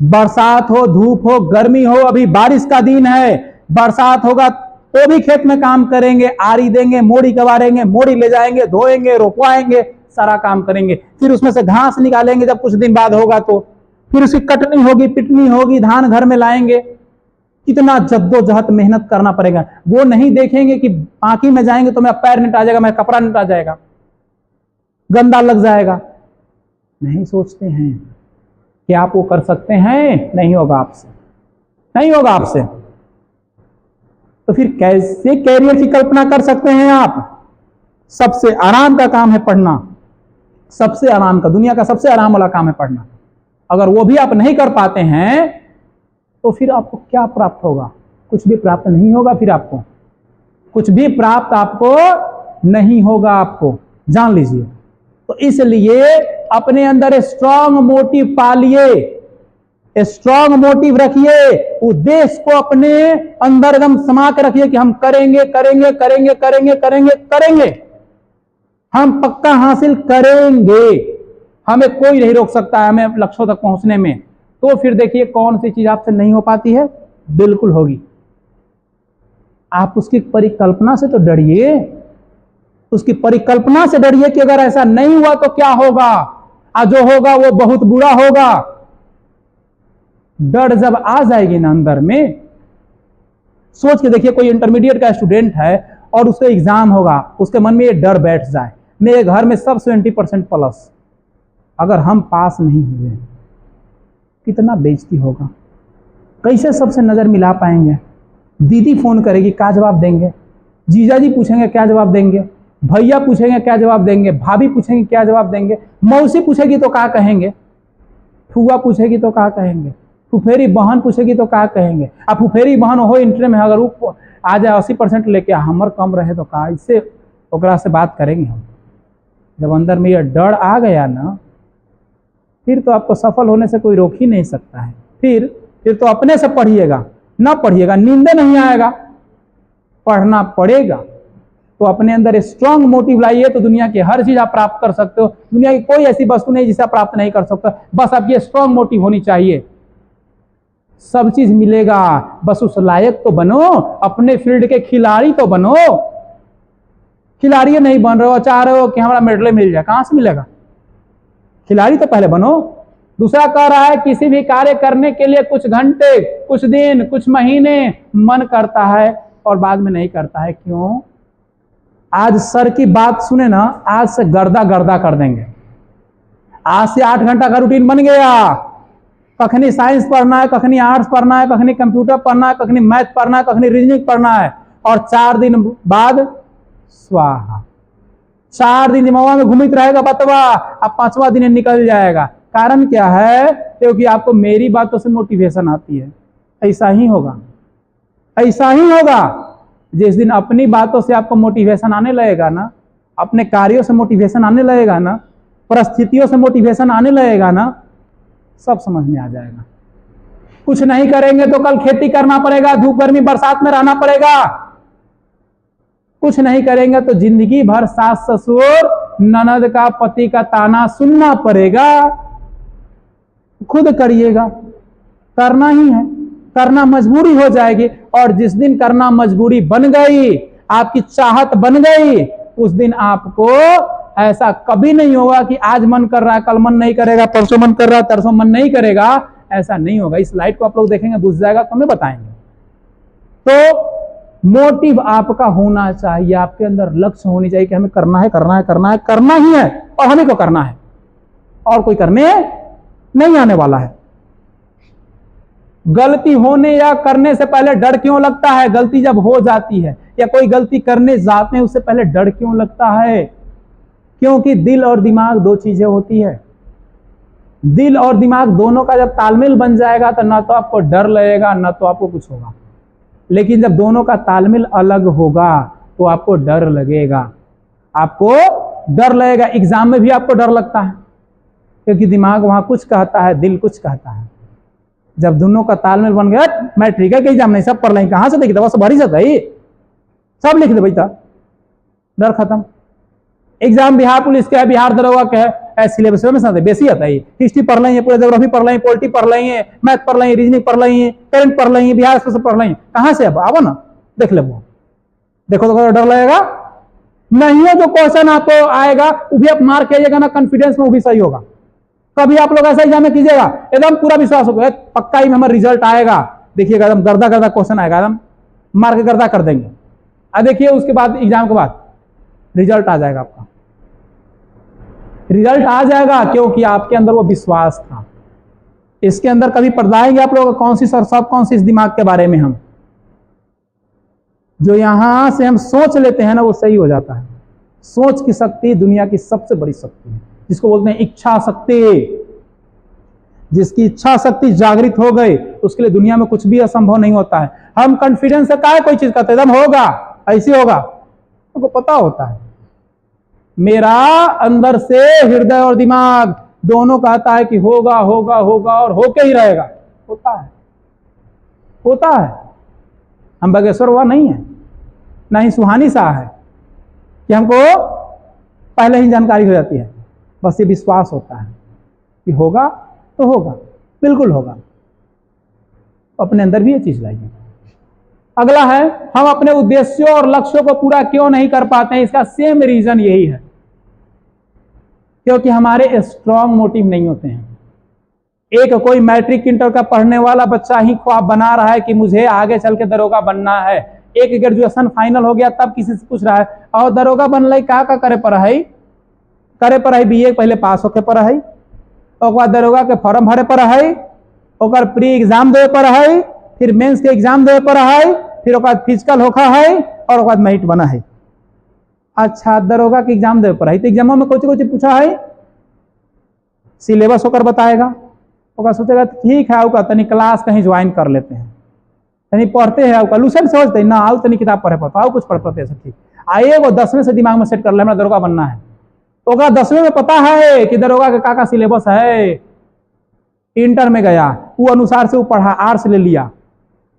बरसात हो, धूप हो, गर्मी हो, अभी बारिश का दिन है, बरसात होगा तो भी खेत में काम करेंगे, आरी देंगे, मोड़ी कबारेंगे, मोड़ी ले जाएंगे, धोएंगे, रोपवाएंगे, सारा काम करेंगे, फिर उसमें से घास निकालेंगे जब कुछ दिन बाद होगा तो, फिर उसकी कटनी होगी, पिटनी होगी, धान घर में लाएंगे। कितना जद्दोजहद मेहनत करना पड़ेगा। वो नहीं देखेंगे कि पाकी में जाएंगे तो मेरा पैर निटा जाएगा, मेरा कपड़ा निटा जाएगा, गंदा लग जाएगा। नहीं सोचते हैं कि आप वो कर सकते हैं, नहीं होगा आपसे, नहीं होगा आपसे। तो फिर कैसे कैरियर की कल्पना कर सकते हैं आप? सबसे आराम का काम है पढ़ना, सबसे आराम का, दुनिया का सबसे आराम वाला काम है पढ़ना। अगर वो भी आप नहीं कर पाते हैं तो फिर आपको क्या प्राप्त होगा? कुछ भी प्राप्त नहीं होगा। फिर आपको कुछ भी प्राप्त आपको नहीं होगा, आपको जान लीजिए। तो इसलिए अपने अंदर स्ट्रांग मोटिव पालिए, स्ट्रांग मोटिव रखिए, उद्देश्य को अपने अंदर एकदम समा के रखिए कि हम करेंगे करेंगे करेंगे करेंगे करेंगे करेंगे, हम पक्का हासिल करेंगे, हमें कोई नहीं रोक सकता है हमें लक्ष्यों तक पहुंचने में। तो फिर देखिए कौन सी चीज आपसे नहीं हो पाती है, बिल्कुल होगी। आप उसकी परिकल्पना से तो डरिए, उसकी परिकल्पना से डरिए कि अगर ऐसा नहीं हुआ तो क्या होगा, और जो होगा वो बहुत बुरा होगा। डर जब आ जाएगी ना अंदर में, सोच के देखिए कोई इंटरमीडिएट का स्टूडेंट है और उसका एग्जाम होगा, उसके मन में ये डर बैठ जाए, मेरे घर में सब 20% प्लस, अगर हम पास नहीं हुए कितना बेइज्जती होगा, कैसे सबसे नजर मिला पाएंगे? दीदी फोन करेगी क्या जवाब देंगे, जीजा जी पूछेंगे क्या जवाब देंगे, भैया पूछेंगे क्या जवाब देंगे, भाभी पूछेंगे क्या जवाब देंगे, मौसी पूछेगी तो क्या कहेंगे, फुआ पूछेगी तो क्या कहेंगे, फुफेरी बहन पूछेगी तो क्या कहेंगे। अब फुफेरी बहन हो इंटर में अगर वो आ जाए 80% लेके, हमर कम रहे तो का, इससे ओकरा से बात करेंगे हम। जब अंदर में ये डर आ गया ना, फिर तो आपको सफल होने से कोई रोक ही नहीं सकता है। फिर तो अपने से पढ़िएगा, ना पढ़िएगा नींद नहीं आएगा, पढ़ना पड़ेगा। तो अपने अंदर स्ट्रांग मोटिव लाइए तो दुनिया की हर चीज आप प्राप्त कर सकते हो। दुनिया की कोई ऐसी वस्तु नहीं जिसे आप प्राप्त नहीं कर सकते, बस आपकी स्ट्रांग मोटिव होनी चाहिए, सब चीज मिलेगा। बस उस लायक तो बनो, अपने फील्ड के खिलाड़ी तो बनो। खिलाड़ी नहीं बन रहे हो, चाह रहे हो कि हमारा मेडल मिल जाए, कहां से मिलेगा? खिलाड़ी तो पहले बनो। दूसरा कह रहा है किसी भी कार्य करने के लिए कुछ घंटे, कुछ दिन, कुछ महीने मन करता है और बाद में नहीं करता है। क्यों? आज सर की बात सुने ना, आज से गर्दा गर्दा कर देंगे। आज से 8 घंटा का रूटीन बन गया, कखनी साइंस पढ़ना है, कखनी आर्ट्स पढ़ना है, कखनी कंप्यूटर पढ़ना है, कखनी मैथ पढ़ना है, कखनी रीजनिंग पढ़ना है, और 4 दिन बाद स्वाहा। 4 दिन दिमाग में घूमित रहेगा बतवा, अब 5वां दिन निकल जाएगा। कारण क्या है? क्योंकि आपको मेरी बातों से मोटिवेशन आती है। ऐसा ही होगा, ऐसा ही होगा। जिस दिन अपनी बातों से आपको मोटिवेशन आने लगेगा ना, अपने कार्यों से मोटिवेशन आने लगेगा ना, परिस्थितियों से मोटिवेशन आने लगेगा ना, सब समझ में आ जाएगा। कुछ नहीं करेंगे तो कल खेती करना पड़ेगा, धूप गर्मी बरसात में रहना पड़ेगा। कुछ नहीं करेंगे तो जिंदगी भर सास ससुर ननद का, पति का ताना सुनना पड़ेगा। खुद करिएगा, करना ही है, करना मजबूरी हो जाएगी। और जिस दिन करना मजबूरी बन गई, आपकी चाहत बन गई, उस दिन आपको ऐसा कभी नहीं होगा कि आज मन कर रहा है कल मन नहीं करेगा, परसों मन कर रहा है तरसों मन नहीं करेगा। ऐसा नहीं होगा। इस लाइट को आप लोग देखेंगे बुझ जाएगा तो हमें बताएंगे। तो मोटिव आपका होना चाहिए, आपके अंदर लक्ष्य होनी चाहिए कि हमें करना है, करना है, करना है, करना ही है और हमें को करना है और कोई करने नहीं आने वाला है। गलती होने या करने से पहले डर क्यों लगता है? गलती जब हो जाती है या कोई गलती करने जाते हैं उससे पहले डर क्यों लगता है? क्योंकि दिल और दिमाग दो चीजें होती है। दिल और दिमाग दोनों का जब तालमेल बन जाएगा तो ना तो आपको डर लगेगा ना तो आपको कुछ होगा। लेकिन जब दोनों का तालमेल अलग होगा तो आपको डर लगेगा, आपको डर लगेगा। एग्जाम में भी आपको डर लगता है क्योंकि दिमाग वहां कुछ कहता है, दिल कुछ कहता है। जब दोनों का तालमेल बन गया, मैट्रिक का एग्जाम नहीं सब पढ़ लें, कहां से देखी दवा सब भरी जाता है, सब लिख दे बेटा, डर खत्म। एग्जाम बिहार पुलिस के है, बिहार दरोगा के है, सिलेबस में साथ बेसी आता है। हिस्ट्री पढ़ लेंगे, पूरे ज्योग्राफी पढ़ लेंगे, पॉलिटी पढ़ लेंगे, मैथ पढ़ लेंगे, रीजनिंग पढ़ लेंगे, करंट पढ़ लेंगे, बिहार से पढ़ लेंगे, कहां से अब आओ ना देख ले। वो देखो तो डर लगेगा नहीं हो। जो क्वेश्चन आपको आएगा वो भी आप मार्क कीजिएगा ना, कॉन्फिडेंस में वो भी सही होगा। कभी आप लोग ऐसा एग्जाम में कीजिएगा एकदम पूरा विश्वास होगा पक्का ही में हमारा रिजल्ट आएगा, देखिएगा एकदम गर्दा गर्दा क्वेश्चन आएगा, एकदम मार्क गर्दा कर देंगे। अब देखिए उसके बाद एग्जाम के बाद रिजल्ट आ जाएगा, आपका रिजल्ट आ जाएगा क्योंकि आपके अंदर वो विश्वास था। इसके अंदर कभी पढ़ाएंगे आप लोग कौन सी सब कॉन्शियस दिमाग के बारे में, हम जो यहां से हम सोच लेते हैं ना वो सही हो जाता है। सोच की शक्ति दुनिया की सबसे बड़ी शक्ति है, जिसको बोलते हैं इच्छा शक्ति। जिसकी इच्छा शक्ति जागृत हो गई उसके लिए दुनिया में कुछ भी असंभव नहीं होता है। हम कॉन्फिडेंस से काहे कोई चीज करते एकदम होगा ऐसे होगा, उनको पता होता है। मेरा अंदर से हृदय और दिमाग दोनों कहता है कि होगा होगा होगा और होके ही रहेगा। होता है, होता है। हम बागेश्वर हुआ नहीं है, ना ही सुहानी शाह है कि हमको पहले ही जानकारी हो जाती है। बस ये विश्वास होता है कि होगा तो होगा, बिल्कुल होगा। अपने अंदर भी ये चीज लाइए। अगला है, हम अपने उद्देश्यों और लक्ष्यों को पूरा क्यों नहीं कर पाते हैं? इसका सेम रीजन यही है, क्योंकि हमारे स्ट्रॉन्ग मोटिव नहीं होते हैं। एक कोई मैट्रिक इंटर का पढ़ने वाला बच्चा ही ख्वाब बना रहा है कि मुझे आगे चल के दरोगा बनना है। एक ग्रेजुएशन फाइनल हो गया तब किसी से पूछ रहा है और दरोगा बन लाई का करे पढ़ाई करे, पढ़ाई बीए पहले पास होके पढ़ाई, और बाद दरोगा के फॉर्म भरे पढ़ाई, और प्री एग्जाम दे पढ़ाई, फिर मेंस के एग्जाम दे पढ़ाई, फिर फिजिकल होखा है और बाद मेरिट बना है। अच्छा दरोगा के एग्जाम दे पढ़ाई तो एग्जामों में कुछ पूछा है, सिलेबस होकर बताएगा, ओका सोचेगा ठीक है आपका तनी क्लास कहीं ज्वाइन कर लेते हैं, तनी पढ़ते हैं आपका लूसन समझते ना आओ तनी किताब पढ़े पड़ता आओ कुछ पढ़ पढ़ते हैं सब ठीक आइए। वो 10वें से दिमाग में सेट कर ले हमारा दरोगा बनना है, तो ओका 10वें में पता है कि दरोगा का का सिलेबस है। इंटर में गया वो अनुसार से वो पढ़ा, आर्ट्स ले लिया,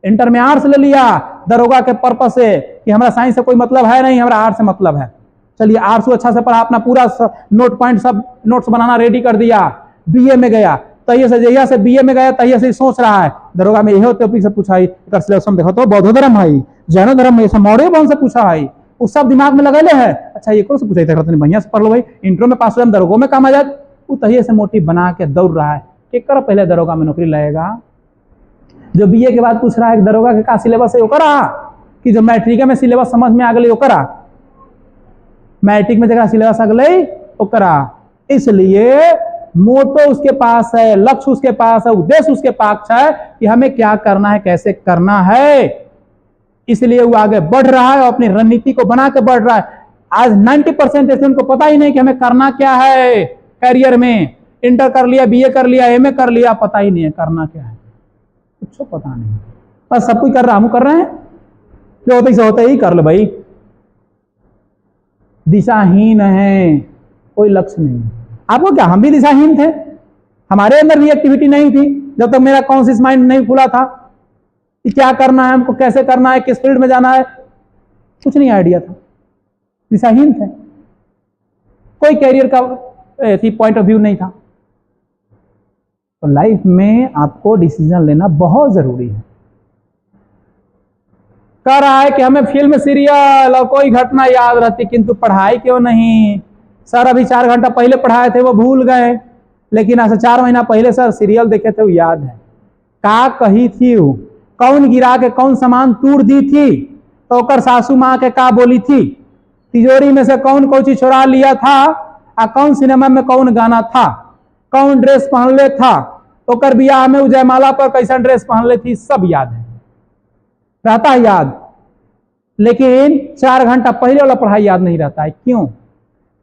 इंटर में आर्ट्स ले लिया दरोगा के पर्पस से कि हमारा साइंस से कोई मतलब है नहीं, हमारा आर्ट्स से मतलब है। चलिए आर्ट्स अच्छा से पढ़ा, अपना पूरा नोट पॉइंट सब नोट्स बनाना रेडी कर दिया। बीए में गया तहिया से जहिया से बीए में गया तहिया से सोच रहा है दरोगा में यही टॉपिक से पूछा है, सिलेक्शन देखो तो बौद्ध धर्म है, जैन धर्म है, मौर्य वंश से पूछा है, वो सब दिमाग में लगेले है। अच्छा ये कौन से पूछा था बढ़िया से पढ़ लो भाई, इंटर में पास हो दरोगों में काम आ जाए। वो तहिया से मोटिव बना के दौड़ रहा है कि कर पहले दरोगा में नौकरी लगेगा। जो बीए के बाद पूछ रहा है दरोगा के का सिलेबस है, वो करा कि जो मैट्रिक में सिलेबस समझ में आ गई वो करा, मैट्रिक में जगह सिलेबस आ गई वो करा। इसलिए मोटो उसके पास है, लक्ष्य उसके पास है, उद्देश्य उसके पास है कि हमें क्या करना है, कैसे करना है। इसलिए वो आगे बढ़ रहा है और अपनी रणनीति को बना के बढ़ रहा है। आज 90% स्टूडेंट को पता ही नहीं कि हमें करना क्या है करियर में। इंटर कर लिया, बीए कर लिया, एमए कर लिया, पता ही नहीं है करना क्या है, कुछ पता नहीं। बस सब कुछ कर रहा, हम कर रहे हैं जो होते से होते ही कर लो भाई। दिशाहीन है, कोई लक्ष्य नहीं। आपको क्या, हम भी दिशाहीन थे, हमारे अंदर भी एक्टिविटी नहीं थी जब तक मेरा कॉन्शियस माइंड नहीं खुला था कि क्या करना है हमको, कैसे करना है, किस फील्ड में जाना है, कुछ नहीं आइडिया था, दिशाहीन थे। कोई कैरियर का पॉइंट ऑफ व्यू नहीं था। तो लाइफ में आपको डिसीजन लेना बहुत जरूरी है। कह रहा है कि हमें फिल्म सीरियल और कोई घटना याद रहती किंतु पढ़ाई क्यों नहीं। सर अभी 4 घंटा पहले पढ़ाए थे वो भूल गए, लेकिन ऐसे 4 महीना पहले सर सीरियल देखे थे वो याद है। का कही थी वो, कौन गिरा के कौन सामान तोड़ दी थी, तो ओकर सासू माँ के का बोली थी, तिजोरी में से कौन कौन चीज चुरा लिया था, आ कौन सिनेमा में कौन गाना था, कौन ड्रेस पहनले था, ओकर बियाह में जयमाला पर कैसा ड्रेस पहनले थी, सब याद है, रहता है याद। लेकिन 4 घंटा पहले वाला पढ़ाई याद नहीं रहता है। क्यों?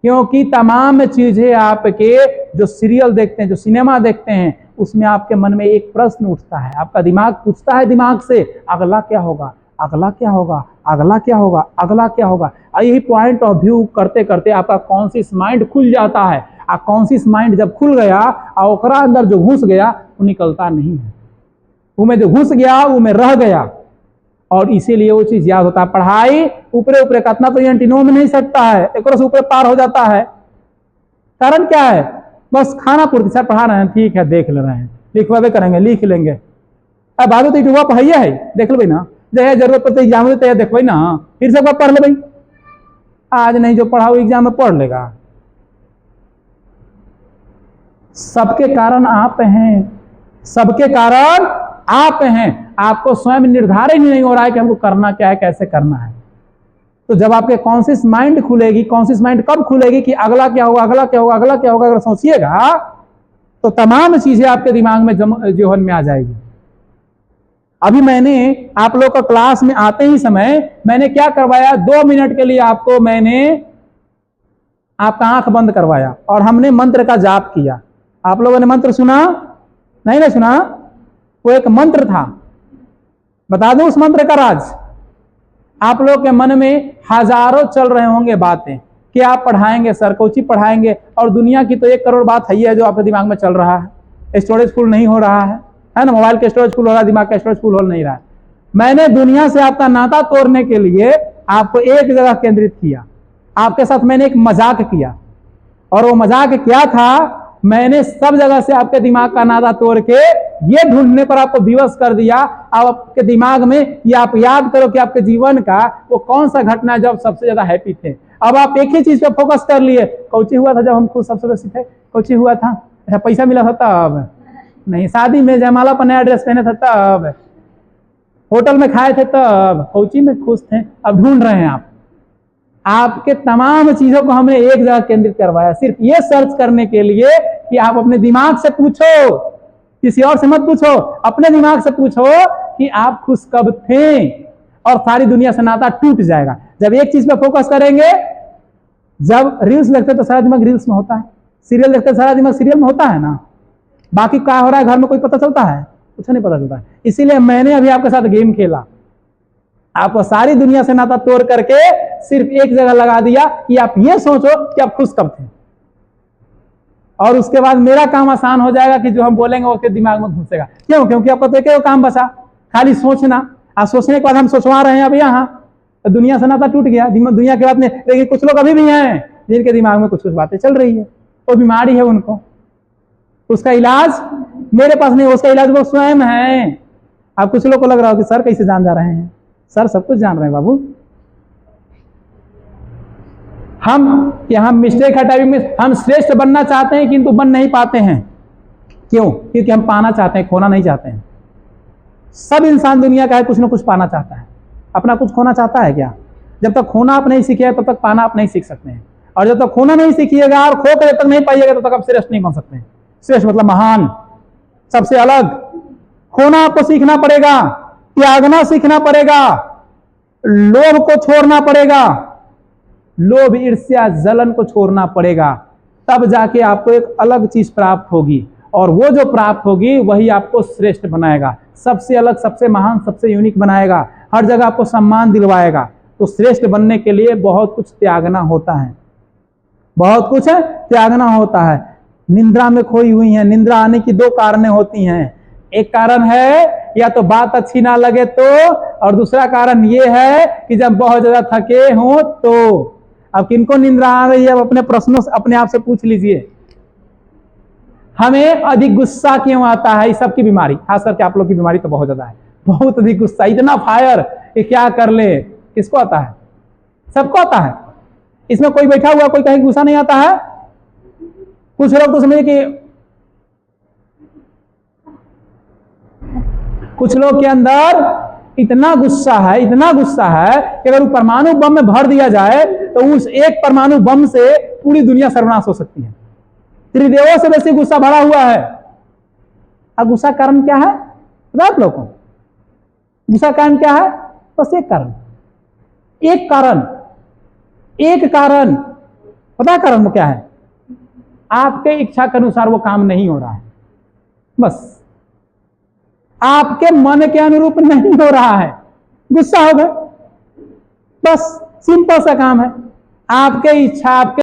क्योंकि तमाम चीजें आपके जो सीरियल देखते हैं, जो सिनेमा देखते हैं, उसमें आपके मन में एक प्रश्न उठता है, आपका दिमाग पूछता है दिमाग से, अगला क्या होगा, अगला क्या होगा, अगला क्या होगा, अगला क्या होगा। यही पॉइंट ऑफ व्यू करते करते आपका कॉन्शियस माइंड खुल जाता है। कॉन्शियस माइंड जब खुल गया और ओकरा अंदर जो घुस गया वो निकलता नहीं है, वो में जो घुस गया वो में रह गया, और इसीलिए वो चीज याद होता है। पढ़ाई ऊपरे ऊपरे कतना तो एंटीनो में नहीं सकता है, एक से ऊपर पार हो जाता है। कारण क्या है? बस खाना पूर्ति, सर पढ़ा रहे हैं, ठीक है देख ले रहे हैं, लिखवावे करेंगे, लिख लेंगे। अब बाबू तो यूट्यूब पढ़ाइए है, देख लो भाई ना, जैसे जरूरत पड़ते एग्जाम में तो देखो ना, फिर से पढ़ ले भाई, आज नहीं जो पढ़ाओ एग्जाम में पढ़ लेगा। सबके कारण आप हैं, सबके कारण आप हैं। आपको स्वयं निर्धारित नहीं हो रहा है कि हमको करना क्या है, कैसे करना है। तो जब आपके कॉन्शियस माइंड खुलेगी, कॉन्शियस माइंड कब खुलेगी कि अगला क्या होगा, अगला क्या होगा, अगला क्या होगा, अगर सोचिएगा तो तमाम चीजें आपके दिमाग में जीवन में आ जाएगी। अभी मैंने आप लोग का क्लास में आते ही समय मैंने क्या करवाया, 2 मिनट के लिए आपको मैंने आपका आंख बंद करवाया और हमने मंत्र का जाप किया। आप लोगों ने मंत्र सुना? नहीं ना सुना? वो एक मंत्र था, बता दूं उस मंत्र का राज। आप लोग के मन में हजारों चल रहे होंगे बातें कि आप पढ़ाएंगे सर, कोची पढ़ाएंगे, और दुनिया की तो 1 करोड़ बात है जो आपके दिमाग में चल रहा है। स्टोरेज फुल नहीं हो रहा है ना, मोबाइल का स्टोरेज फुल हो रहा है, दिमाग का स्टोरेज फुल हो नहीं रहा है। मैंने दुनिया से आपका नाता तोड़ने के लिए आपको एक जगह केंद्रित किया। आपके साथ मैंने एक मजाक किया, और वो मजाक क्या था, मैंने सब जगह से आपके दिमाग का नाता तोड़ के ये ढूंढने पर आपको विवश कर दिया, अब आपके दिमाग में ये आप याद करो कि आपके जीवन का वो कौन सा घटना जब सबसे ज्यादा हैप्पी थे। अब आप एक ही चीज पे फोकस कर लिए, कौची हुआ था जब हम खुद सबसे बेसी थे, कौची हुआ था, अच्छा पैसा मिला था तब नहीं, शादी में जयमाला पर नया ड्रेस पहने थे तब, होटल में खाए थे तब, कौची में खुश थे। अब ढूंढ रहे हैं आप, आपके तमाम चीजों को हमने एक जगह केंद्रित करवाया, सिर्फ ये सर्च करने के लिए कि आप अपने दिमाग से पूछो, किसी और से मत पूछो, अपने दिमाग से पूछो कि आप खुश कब थे, और सारी दुनिया से नाता टूट जाएगा। जब एक चीज पे फोकस करेंगे, जब रील्स देखते तो सारा दिमाग रील्स में होता है, सीरियल देखते सारा दिमाग सीरियल में होता है ना, बाकी क्या हो रहा है घर में कोई पता चलता है? कुछ नहीं पता चलता है। इसीलिए मैंने अभी आपके साथ गेम खेला, आपको सारी दुनिया से नाता तोड़ करके सिर्फ एक जगह लगा दिया कि आप ये सोचो कि आप खुश कब थे, और उसके बाद मेरा काम आसान हो जाएगा कि जो हम बोलेंगे वो दिमाग में घुसेगा। क्यों? क्योंकि आपको तो एक काम बचा, खाली सोचना। आज सोचने के बाद हम सोचवा रहे हैं अब यहाँ, तो दुनिया से नाता टूट गया, दुनिया के बाद में। लेकिन कुछ लोग अभी भी हैं जिनके दिमाग में कुछ कुछ बातें चल रही है, वो बीमारी है उनको, उसका इलाज मेरे पास नहीं, उसका इलाज वो स्वयं है। अब कुछ लोग को लग रहा हो कि सर कैसे जान जा रहे हैं, सर सब कुछ जान रहे हैं बाबू। हम मिस्टेक है टाइपिंग में, हम श्रेष्ठ बनना चाहते हैं किंतु बन नहीं पाते हैं। क्यों? क्योंकि हम पाना चाहते हैं, खोना नहीं चाहते हैं। सब इंसान दुनिया का है, कुछ ना कुछ पाना चाहता है, अपना कुछ खोना चाहता है क्या? जब तक खोना आप नहीं सीखे तब तक पाना आप नहीं सीख सकते हैं, और जब तक खोना नहीं सीखिएगा और खो कर जब तक नहीं पाइएगा तब तक आप श्रेष्ठ नहीं बन सकते हैं। श्रेष्ठ मतलब महान, सबसे अलग। खोना आपको सीखना पड़ेगा, त्यागना सीखना पड़ेगा, लोभ को छोड़ना पड़ेगा, लोभ ईर्ष्या जलन को छोड़ना पड़ेगा, तब जाके आपको एक अलग चीज प्राप्त होगी, और वो जो प्राप्त होगी वही आपको श्रेष्ठ बनाएगा, सबसे अलग, सबसे महान, सबसे यूनिक बनाएगा, हर जगह आपको सम्मान दिलवाएगा। तो श्रेष्ठ बनने के लिए बहुत कुछ त्यागना होता है, बहुत कुछ त्यागना होता है। निंद्रा में खोई हुई है, निंद्रा आने की 2 कारणें होती हैं। एक कारण है या तो बात अच्छी ना लगे तो, और दूसरा कारण ये है कि जब बहुत ज्यादा थके हो तो। अब किनको निंद्रा आ रही है, अब अपने प्रश्नों से अपने आप से पूछ लीजिए। हमें अधिक गुस्सा क्यों आता है? इस सब की बीमारी, खास करके आप लोग की बीमारी तो बहुत ज्यादा है, बहुत अधिक गुस्सा, इतना फायर कि क्या कर ले। किसको आता है? सबको आता है। इसमें कोई बैठा हुआ कोई कहीं गुस्सा नहीं आता है? कुछ लोग तो समझे कि कुछ लोग के अंदर इतना गुस्सा है, इतना गुस्सा है कि अगर वो परमाणु बम में भर दिया जाए तो उस एक परमाणु बम से पूरी दुनिया सर्वनाश हो सकती है। त्रिदेवों से वैसे गुस्सा भरा हुआ है। अब गुस्सा कारण क्या है पता आप लोगों को? गुस्सा कारण क्या है? बस एक कारण, एक कारण, एक कारण। पता कारण क्या है? आपके इच्छा के अनुसार वो काम नहीं हो रहा है, बस आपके मन के अनुरूप नहीं हो रहा है, गुस्सा हो गए, बस सिंपल सा काम है। आपके इच्छा, आपके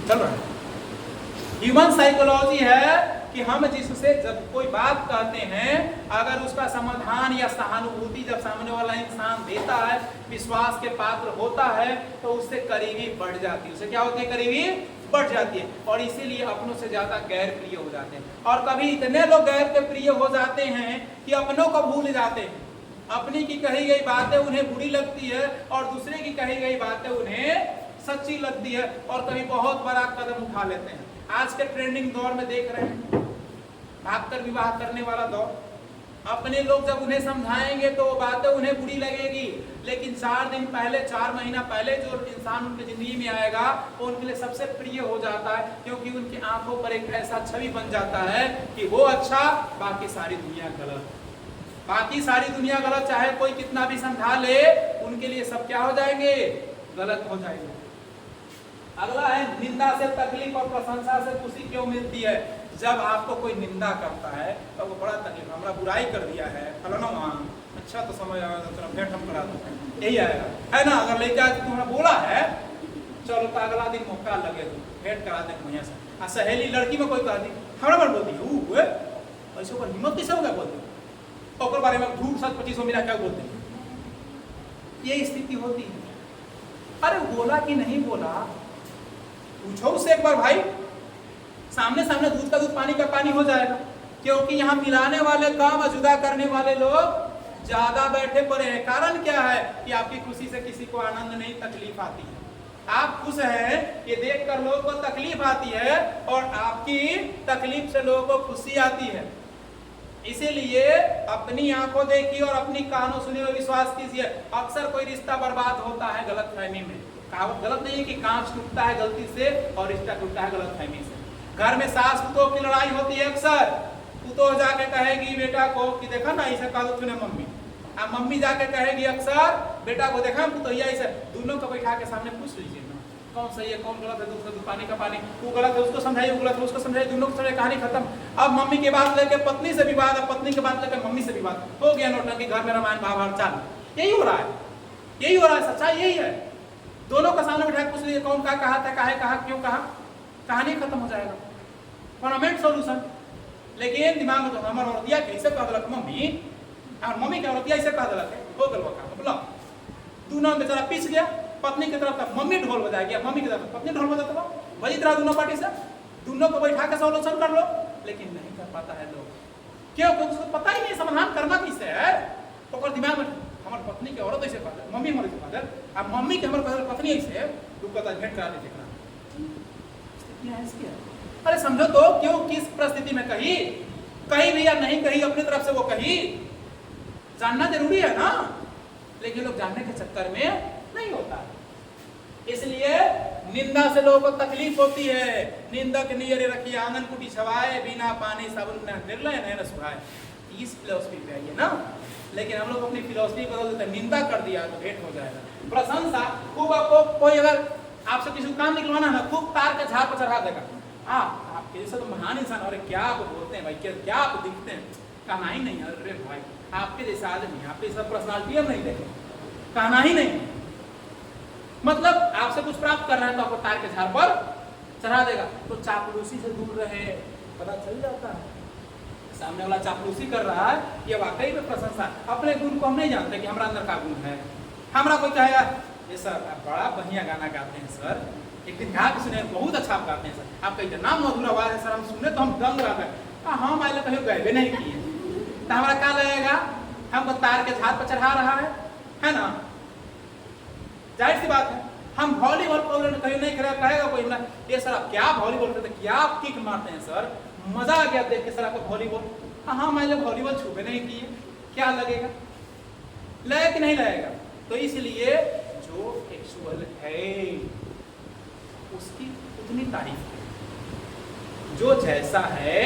चल रहा है। ह्यूमन साइकोलॉजी है कि हम जिससे जब कोई बात कहते हैं, अगर उसका समाधान या सहानुभूति जब सामने वाला इंसान देता है, विश्वास के पात्र होता है, तो उससे करीबी बढ़ जाती है। उससे क्या होती है? करीबी बढ़ जाती है। और इसीलिए अपनों से ज्यादा गैर प्रिय हो जाते हैं। और कभी इतने लोग गैर के प्रिय हो जाते हैं कि अपनों को भूल जाते हैं। अपनी की कही गई बातें उन्हें बुरी लगती है और दूसरे की कही गई बातें उन्हें सच्ची लगती है, और कभी बहुत बड़ा कदम उठा लेते हैं। आज के ट्रेंडिंग दौर में देख रहे हैं, भागकर विवाह करने वाला दौर। अपने लोग जब उन्हें समझाएंगे तो वो बातें उन्हें बुरी लगेगी, लेकिन 4 दिन पहले, 4 महीना पहले जो इंसान उनकी जिंदगी में आएगा वो उनके लिए सबसे प्रिय हो जाता है, क्योंकि उनकी आंखों पर एक ऐसा छवि बन जाता है कि वो अच्छा, बाकी सारी दुनिया गलत। बाकी सारी दुनिया गलत, चाहे कोई कितना भी समझा ले, उनके लिए सब क्या हो जाएंगे? गलत हो जाएंगे। अगला है, निंदा से तकलीफ और प्रशंसा से खुशी क्यों मिलती है? जब आपको कोई निंदा करता है तो वो बड़ा तकलीफ, हमारा बुराई कर दिया है फलाना वहाँ, अच्छा तो समझ आएगा, चलो भेंट हम करा दो, यही आएगा, है ना। अगर लेके आज तुम्हारा बोला है, चलो तो अगला दिन मौका लगे तो भेंट करा दे बढ़िया से। सहेली लड़की में कोई कह दी, हमारा बार बोलती है ऐसे ऊपर हिम्मत कैसे हो गया बोलते, और बारे में झूठ सच 25 मिला क्या बोलते हैं, ये स्थिति होती है। अरे बोला कि नहीं बोला, पूछो उससे एक बार भाई, सामने सामने दूध का दूध पानी का पानी हो जाएगा। क्योंकि यहाँ मिलाने वाले काम, जुदा करने वाले लोग ज्यादा बैठे पड़े हैं। कारण क्या है कि आपकी खुशी से किसी को आनंद नहीं, तकलीफ आती है। आप खुश हैं ये देखकर लोगों को तकलीफ आती है, और आपकी तकलीफ से लोगों को खुशी आती है। इसीलिए अपनी आंखों देखिए और अपनी कानों सुने हुए विश्वास कीजिए। अक्सर कोई रिश्ता बर्बाद होता है गलतफहमी में। कहावत गलत नहीं है कि कांच टूटता है गलती से और रिश्ता टूटता है गलतफहमी से। घर में सास पुतोह की लड़ाई होती है अक्सर। पुतोह जाके कहेगी बेटा को कि देखा ना ऐसे कहा तूने मम्मी, अब मम्मी जाके कहेगी अक्सर बेटा को, देखा पुतोहिया ऐसे। दोनों को बैठा के सामने पूछ लीजिए ना, कौन सही है कौन गलत है, दूध का दूध पानी का पानी, वो गलत है उसको समझाइए, वो गलत है उसको समझाइए, दोनों को समझाइए, कहानी खत्म। अब मम्मी की बात लेकर पत्नी से विवाद, अब पत्नी की बात लेकर मम्मी से विवाद, हो गया नौटंकी, घर में रामायण महाभारत चालू। यही हो रहा है, यही हो रहा है, सच्चाई यही है। दोनों का सामने बैठा पूछ लीजिए कौन क्या कहा था, काहे कहा, क्यों कहा, कहानी खत्म हो जाएगा, परमानेंट सॉल्यूशन। लेकिन दिमाग में तो हमार औरतिया कैसे कह दलक मम्मी, और मम्मी के औरतिया ऐसे कह दलक है, हो गल का बोला। दोनों बेचारा पीछ गया, पत्नी की तरफ तक मम्मी ढोल बजाएगी, मम्मी की तरफ पत्नी ढोल बजाता था, वही तरह दोनों पार्टी से दोनों को बैठा के सॉल्यूशन कर लो, लेकिन नहीं कर पाता है लोग। क्यों? क्योंकि उसको पता ही नहीं समाधान करना किससे है। तो दिमाग में हमारी पत्नी के औरत ऐसे कह दे, मम्मी हमारे से कह दे, अब मम्मी के हमारे पत्नी ऐसे तू कहता भेंट करा दे, अरे समझो तो क्यों, किस परिस्थिति में कही, कही भी या नहीं कही, अपनी तरफ से वो कही, जानना जरूरी है ना। लेकिन लोग जानने के चक्कर में नहीं होता है। इसलिए निंदा से लोगों को तकलीफ होती है। निंदक नियरे रखिए आंगन कुटी छवाए, बिना पानी साबुन निर्लय न सुखाए। इस फिलोसफी पे आइए ना। लेकिन हम लोग अपनी फिलोसफी बदल देते हैं, निंदा कर दिया तो भेंट हो जाएगा। प्रशंसा खूब, आपको कोई अगर आपसे किसी काम निकलवाना है ना, खूब तार के झाड़ पर चढ़ा देगा, आपके जैसे तो महान इंसान, अरे क्या आप बोलते हैं भाई, क्या आप दिखते हैं, कहना ही नहीं। अरे भाई आपके जैसा आदमी, आपके जैसा पर्सनालिटी हम नहीं देखे, कहना ही नहीं। मतलब आपसे कुछ प्राप्त कर रहे हैं तो आपको तार के झाड़ पर चढ़ा देगा। तो चापलूसी से दूर रहे, पता चल जाता है सामने वाला चापलूसी कर रहा है, ये वाकई में प्रशंसा। अपने गुण को हम नहीं जानते कि हमारा अंदर का गुण है। हमारा कोई कहेगा ये सर आप बड़ा बढ़िया गाना गाते हैं सर, एक दिन गा के सुने, बहुत अच्छा आप गाते हैं सर, आपका इतना मधुर आवाज है सर, हम सुने तो हम दंग रह गए। हाँ मान लो कहीं गए नहीं किए तो हमारा क्या लगेगा, हमको तार के झाड़ पर चढ़ा रहा है ना। जाहिर सी बात है, हम वॉलीबॉल कहीं नहीं कहेगा कोई ना, ये सर आप क्या वॉलीबॉल करते, क्या आप किक मारते हैं सर, मजा आ गया देख के सर आपको वॉलीबॉल। हाँ मान लो वॉलीबॉल छुपे नहीं किए, क्या लगेगा, लगेगा कि नहीं लगेगा। तो इसलिए जो एक्चुअल है उसकी उतनी तारीफ है, जो जैसा है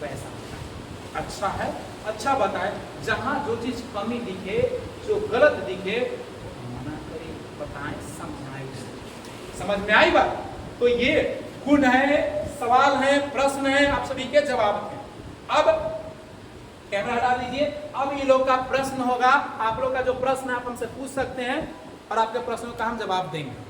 वैसा अच्छा है, अच्छा बताए। जहां जो चीज कमी दिखे, जो गलत दिखे, मना करें, बताएं, समझाएं। समझ में आई बात? तो ये गुण है, सवाल है, प्रश्न है, आप सभी के जवाब हैं। अब कैमरा हटा दीजिए। अब ये लोग का प्रश्न होगा, आप लोग का जो प्रश्न आप हमसे पूछ सकते हैं और आपके प्रश्नों का हम जवाब देंगे।